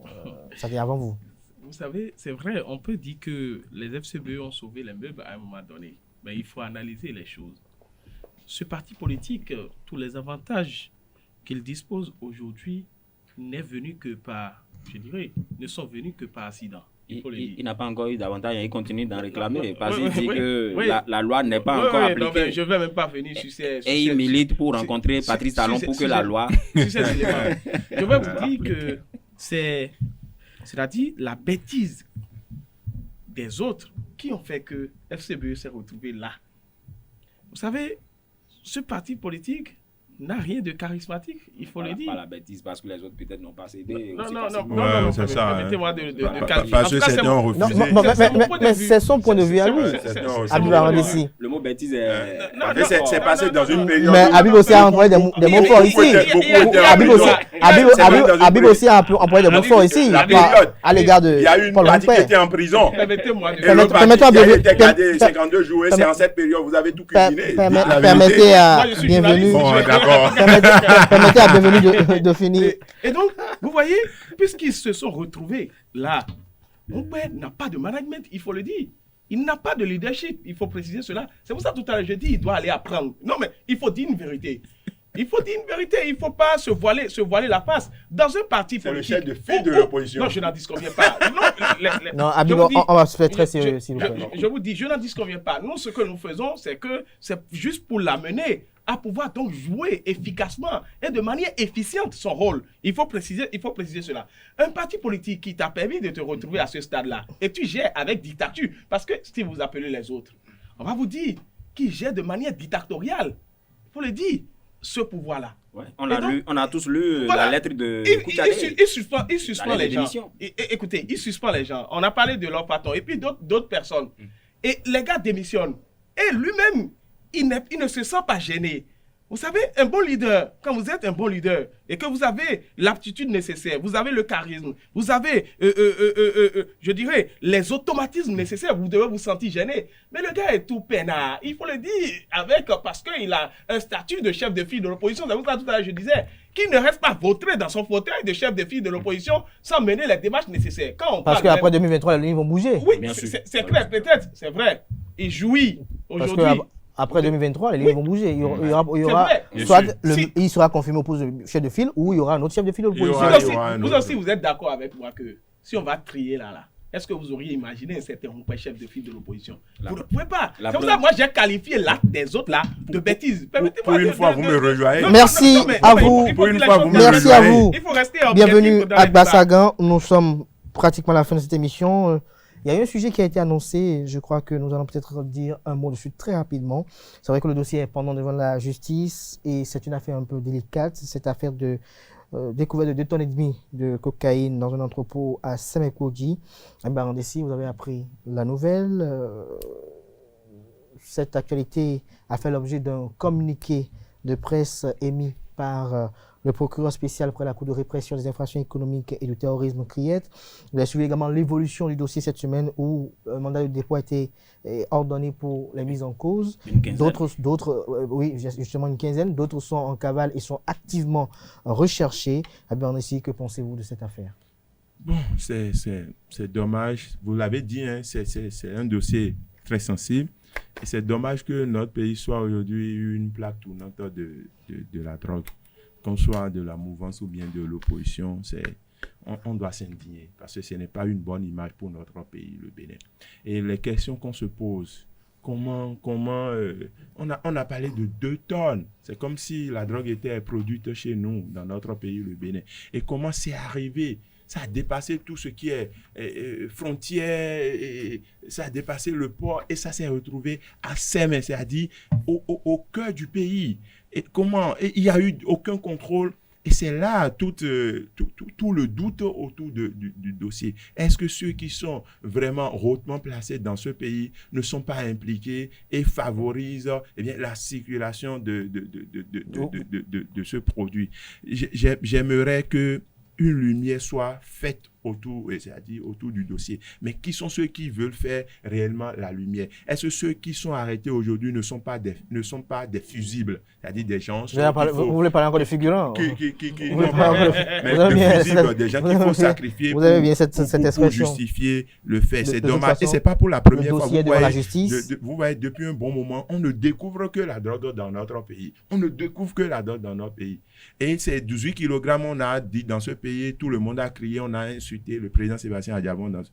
c'est-à-dire avant vous? Vous savez, c'est vrai, on peut dire que les FCBE ont sauvé les meubles à un moment donné. Mais il faut analyser les choses. Ce parti politique, tous les avantages qu'il dispose aujourd'hui n'est venu que par, je dirais, ne sont venus que par accident. Il n'a pas encore eu d'avantage, il continue d'en réclamer parce Oui, qu'il dit oui, que oui. la loi n'est pas encore Non, appliquée. mais je ne vais même pas venir sur ces... Et il milite pour rencontrer Patrice Talon pour que la loi... sur ces éléments. Je vais vous dire que c'est-à-dire la bêtise des autres qui ont fait que FCBE s'est retrouvé là. Vous savez, ce parti politique n'a rien de charismatique, il faut le dire. Pas la bêtise, parce que les autres peut-être n'ont pas cédé. Non, c'est ça, permettez-moi de qualifier. Parce que certains ont Non, refusé. mais c'est son point de vue à lui. Habib Arandessi. Le mot bêtise est... C'est passé dans une période... Mais Habib aussi a employé des mots forts ici. Habib aussi a employé des mots forts ici à l'égard de Il y a eu une Paul partie qui Humpé. était en prison. Permettez-moi de... Et le parti qui a été gardé 52 jours, et c'est en cette période, vous avez tout cuisiné. Permettez à Moi, je suis Bienvenue. Bon, d'accord. Permettez à Bienvenue de finir. Et donc, vous voyez, puisqu'ils se sont retrouvés là, mon père n'a pas de management, il faut le dire. Il n'a pas de leadership, il faut préciser cela. C'est pour ça tout à l'heure, je dis, il doit aller apprendre. Non, mais il faut dire une vérité. Il faut dire une vérité, il ne faut pas se voiler la face. Dans un parti C'est le politique... chef de file de l'opposition. Non, je n'en disconviens pas. Non, Habib, on va se faire très sérieux, s'il vous plaît. Je vous dis, je n'en disconviens pas. Nous, ce que nous faisons, c'est que c'est juste pour l'amener à pouvoir donc jouer efficacement et de manière efficiente son rôle. Il faut préciser cela. Un parti politique qui t'a permis de te retrouver à ce stade-là, et tu gères avec dictature, parce que si vous appelez les autres, on va vous dire qu'ils gèrent de manière dictatoriale. Il faut le dire, ce pouvoir-là. Ouais, on a tous lu voilà, la lettre de il suspend les gens. démission. Écoutez, il suspend les gens. On a parlé de leur patron et puis d'autres personnes. Et les gars démissionnent. Et lui-même, il ne se sent pas gêné Vous savez, un bon leader, quand vous êtes un bon leader et que vous avez l'aptitude nécessaire, vous avez le charisme, vous avez, je dirais, les automatismes nécessaires, vous devez vous sentir gêné. Mais le gars est tout peinard, il faut le dire, parce qu'il a un statut de chef de file de l'opposition. C'est pour ça tout à l'heure je disais qu'il ne reste pas vautré dans son fauteuil de chef de file de l'opposition sans mener les démarches nécessaires. Parce qu'après 2023, les lignes vont bouger. Oui, c'est clair, peut-être, c'est vrai. Il jouit aujourd'hui. Après 2023, les lignes vont bouger. Il y aura soit il sera confirmé au poste de chef de file ou il y aura un autre chef de file de l'opposition. Vous aussi, vous êtes d'accord avec moi que si on va trier là, est-ce que vous auriez imaginé un certain chef de file de l'opposition? Vous ne pouvez pas. C'est pour ça que moi, j'ai qualifié l'acte des autres là de bêtises. Pour une fois, vous me rejoignez. Merci à vous. Pour une fois, vous me Merci à vous. Il faut rester bienvenue à Bassagan. Nous sommes pratiquement à la fin de cette émission. Il y a eu un sujet qui a été annoncé, je crois que nous allons peut-être dire un mot dessus très rapidement. C'est vrai que le dossier est pendant devant la justice et c'est une affaire un peu délicate. Cette affaire de découverte de 2,5 tonnes de cocaïne dans un entrepôt à Semekoji. À Barandessi, vous avez appris la nouvelle. Cette actualité a fait l'objet d'un communiqué de presse émis par le procureur spécial près la Cour de répression des infractions économiques et du terrorisme CRIET. Vous avez suivi également l'évolution du dossier cette semaine où un mandat de dépôt a été ordonné pour les mises en cause. D'autres, oui, justement une quinzaine. D'autres sont en cavale et sont activement recherchés. Abernéssi, que pensez-vous de cette affaire? Bon, c'est dommage. Vous l'avez dit, hein, c'est un dossier très sensible. Et c'est dommage que notre pays soit aujourd'hui une plaque tournante de la drogue. Qu'on soit de la mouvance ou bien de l'opposition, on doit s'indigner parce que ce n'est pas une bonne image pour notre pays, le Bénin. Et les questions qu'on se pose, on a parlé de 2 tonnes. C'est comme si la drogue était produite chez nous, dans notre pays, le Bénin. Et comment c'est arrivé? Ça a dépassé tout ce qui est frontières, ça a dépassé le port et ça s'est retrouvé à Sémé, c'est-à-dire au cœur du pays. Et il n'y a eu aucun contrôle et c'est là tout le doute autour du dossier. Est-ce que ceux qui sont vraiment hautement placés dans ce pays ne sont pas impliqués et favorisent la circulation de ce produit? J'aimerais que une lumière soit faite autour du dossier. Mais qui sont ceux qui veulent faire réellement la lumière? Est-ce que ceux qui sont arrêtés aujourd'hui ne sont pas des fusibles? C'est-à-dire des gens... Vous voulez parler encore de figurants? Des fusibles, des gens qu'il faut sacrifier pour justifier le fait. C'est dommage. Et ce n'est pas pour la première fois. Vous voyez, depuis un bon moment, on ne découvre que la drogue dans notre pays. On ne découvre que la drogue dans notre pays. Et ces 18 kg, on a dit dans ce pays, tout le monde a crié, on a insulté le président Sébastien Adjabon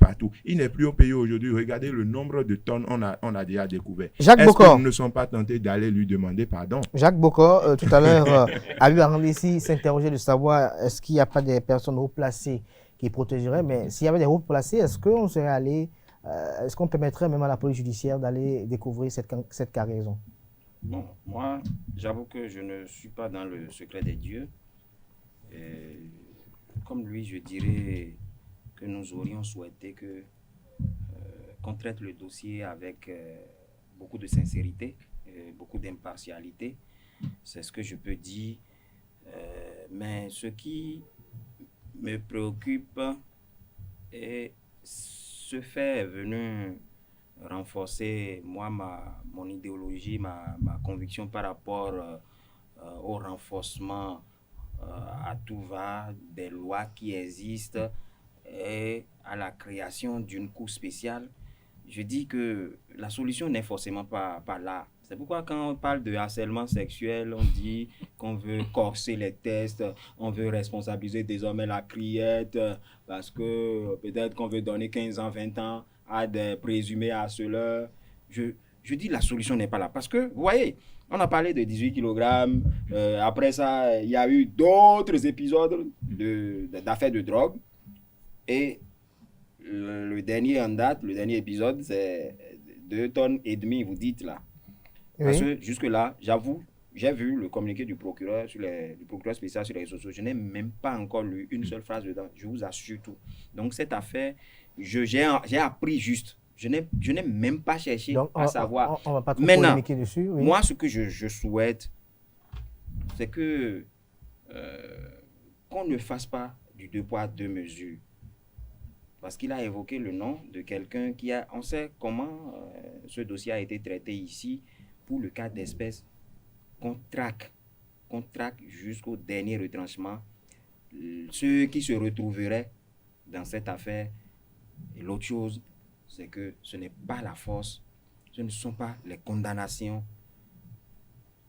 partout. Il n'est plus au pays aujourd'hui. Regardez le nombre de tonnes on a déjà découvert. Jacques Bocor. Que nous ne sommes pas tentés d'aller lui demander pardon? Jacques Bocor, tout à l'heure, a eu à rendre ici s'interroger de savoir est-ce qu'il n'y a pas des personnes haut placées qui protégeraient. Mais s'il y avait des haut placés, est-ce qu'on serait allé, est-ce qu'on permettrait même à la police judiciaire d'aller découvrir cette cargaison? Bon, moi, j'avoue que je ne suis pas dans le secret des dieux. Comme lui, je dirais que nous aurions souhaité qu'on traite le dossier avec beaucoup de sincérité, beaucoup d'impartialité. C'est ce que je peux dire. Mais ce qui me préoccupe est ce fait est venu renforcer mon idéologie, ma conviction par rapport au renforcement à tout va des lois qui existent et à la création d'une cour spéciale. Je dis que la solution n'est forcément pas là. C'est pourquoi quand on parle de harcèlement sexuel, on dit qu'on veut corser les tests, on veut responsabiliser désormais la CRIET parce que peut-être qu'on veut donner 15 ans, 20 ans à des présumés harceleurs. Je dis la solution n'est pas là. Parce que, vous voyez, on a parlé de 18 kg. Après ça, il y a eu d'autres épisodes d'affaires de drogue. Et le dernier en date, le dernier épisode, c'est 2,5 tonnes, vous dites là. Oui. Parce que jusque-là, j'avoue, j'ai vu le communiqué du procureur spécial sur les réseaux sociaux. Je n'ai même pas encore lu une seule phrase dedans. Je vous assure tout. Donc cette affaire, j'ai appris juste. Je n'ai même pas cherché à savoir. On va pas trop maintenant, dessus, oui. Moi, ce que je souhaite, c'est que qu'on ne fasse pas du 2 poids 2 mesures. Parce qu'il a évoqué le nom de quelqu'un qui a... On sait comment ce dossier a été traité ici pour le cas d'espèces qu'on traque jusqu'au dernier retranchement ceux qui se retrouveraient dans cette affaire. Et l'autre chose, c'est que ce n'est pas la force, ce ne sont pas les condamnations,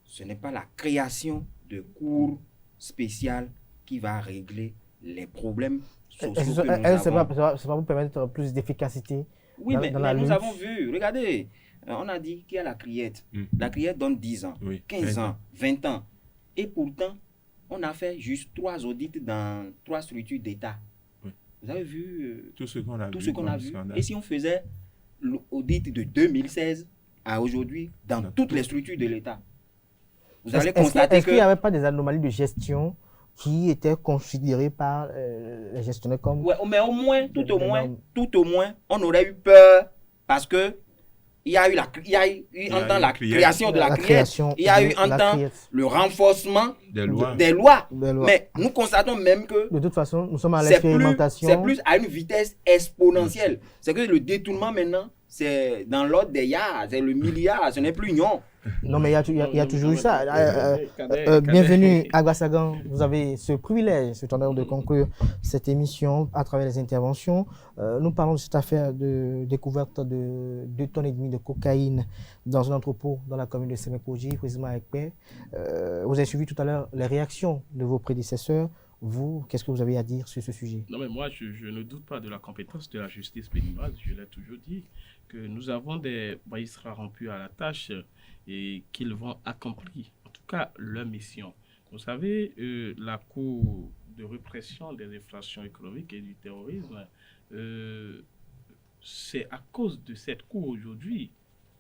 ce n'est pas la création de cours spéciales qui va régler les problèmes sociaux que nous avons. Ça va vous permettre plus d'efficacité. Oui, mais la nous lutte. avons vu, regardez, on a dit qu'il y a la criette. La criette donne 10 ans, 15 ans, 20 ans. Et pourtant, on a fait juste 3 audits dans 3 structures d'État. Vous avez vu tout ce qu'on a vu. Et si on faisait l'audit de 2016 à aujourd'hui dans toutes les structures de l'État, vous allez constater est-ce qu'il n'y avait pas des anomalies de gestion qui étaient considérées par les gestionnaires comme... Ouais, mais tout au moins, on aurait eu peur parce que il y a eu la création de la criette, il y a eu en temps le renforcement des lois. Mais nous constatons même que de toute façon, nous sommes à l'expérimentation. C'est plus à une vitesse exponentielle. C'est que le détournement maintenant, c'est dans l'ordre des yards, c'est le milliard, ce n'est plus non. Non, mais il y a toujours eu ça. Bienvenue à Agbasagan. Vous avez ce privilège, cet honneur de conclure cette émission à travers les interventions. Nous parlons de cette affaire de découverte de 2,5 tonnes de cocaïne dans un entrepôt dans la commune de Semekoji, précisément avec Père. Vous avez suivi tout à l'heure les réactions de vos prédécesseurs. Vous, qu'est-ce que vous avez à dire sur ce sujet? Non, mais moi, je ne doute pas de la compétence de la justice pénale. Je l'ai toujours dit, que nous avons des magistrats rompus à la tâche et qu'ils vont accomplir, en tout cas, leur mission. Vous savez, la Cour de répression des infractions économiques et du terrorisme, c'est à cause de cette Cour aujourd'hui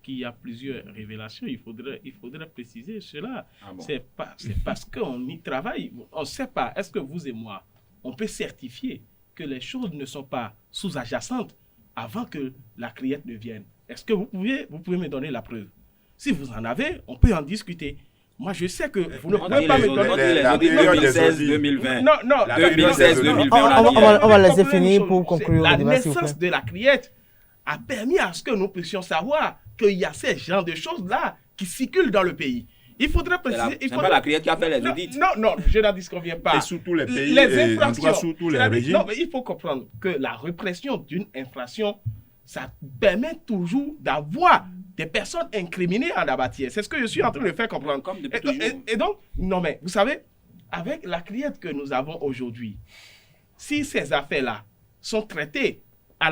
qu'il y a plusieurs révélations. Il faudrait préciser cela. Ah bon. C'est parce qu'on y travaille. On ne sait pas, est-ce que vous et moi, on peut certifier que les choses ne sont pas sous-adjacentes avant que la criette ne vienne? Est-ce que vous pouvez me donner la preuve? Si vous en avez, on peut en discuter. Moi, je sais que vous ne pouvez pas me donner les audits 2016-2020. Non, 2016-2020. On va laisser finir pour conclure. La naissance de la criette a permis à ce que nous puissions savoir qu'il y a ces genres de choses-là qui circulent dans le pays. Il faudrait préciser... C'est pas la criette qui a fait les audits. Non, je n'en disconviens pas. Et sous tous les pays, les en tout cas sous tous les régimes. Non, mais il faut comprendre que la répression d'une infraction, ça permet toujours d'avoir des personnes incriminées en la matière. C'est ce que je suis en train de faire comprendre. Et donc, non mais, vous savez, avec la criette que nous avons aujourd'hui, si ces affaires-là sont traitées à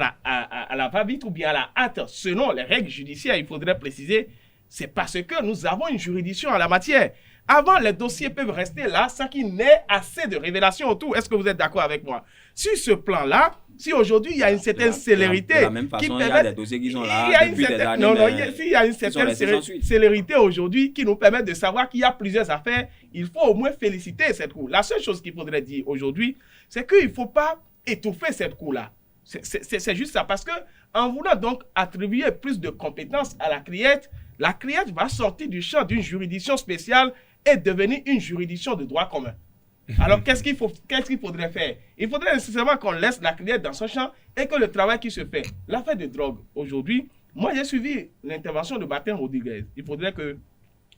la va-vite ou bien à la hâte, selon les règles judiciaires, il faudrait préciser, c'est parce que nous avons une juridiction en la matière. Avant, les dossiers peuvent rester là sans qu'il n'ait assez de révélations autour. Est-ce que vous êtes d'accord avec moi? Sur ce plan-là, si aujourd'hui il y a une certaine célérité... De la même façon, il y a des dossiers qui sont là depuis des années. S'il y a une certaine célérité aujourd'hui qui nous permet de savoir qu'il y a plusieurs affaires, il faut au moins féliciter cette cour. La seule chose qu'il faudrait dire aujourd'hui, c'est qu'il ne faut pas étouffer cette cour-là. C'est juste ça. Parce qu'en voulant donc attribuer plus de compétences à la criette va sortir du champ d'une juridiction spéciale et devenir une juridiction de droit commun. Alors, qu'est-ce qu'il faudrait faire? Il faudrait nécessairement qu'on laisse la criette dans son champ et que le travail qui se fait, l'affaire de drogue, aujourd'hui, moi j'ai suivi l'intervention de Martin Rodriguez. Il faudrait que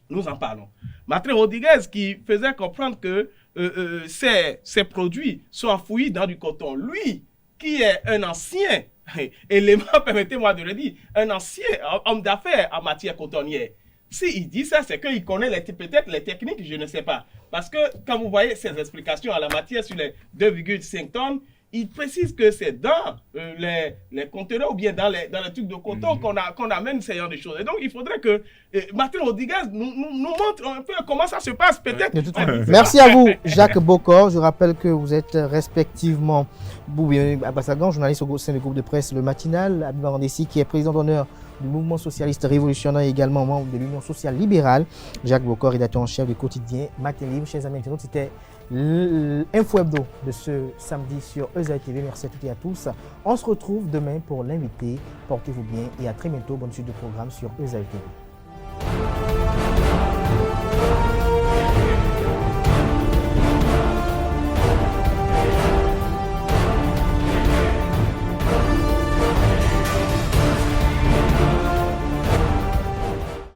nous en parlons. Martin Rodriguez qui faisait comprendre que ces produits sont enfouis dans du coton. Lui, qui est un ancien élément, permettez-moi de le dire, un ancien homme d'affaires en matière cotonnière. S'il dit ça, c'est qu'il connaît peut-être les techniques, je ne sais pas. Parce que quand vous voyez ses explications en la matière sur les 2,5 tonnes, il précise que c'est dans les conteneurs ou bien dans les trucs de coton qu'on amène ce genre de choses. Et donc, il faudrait que Martin Rodriguez nous montre un peu comment ça se passe, peut-être. Merci à vous, Jacques Bokor. Je rappelle que vous êtes respectivement Boubé Agbasagan, journaliste au sein du groupe de presse Le Matinal, Abiba Randessi, qui est président d'honneur du mouvement socialiste révolutionnaire et également membre de l'Union sociale libérale. Jacques Bokor, rédacteur en chef du quotidien Matin Libre. Chers amis internautes, c'était l'Info Hebdo de ce samedi sur EZA TV. Merci à toutes et à tous. On se retrouve demain pour l'invité. Portez-vous bien et à très bientôt. Bonne suite de programme sur EZA TV.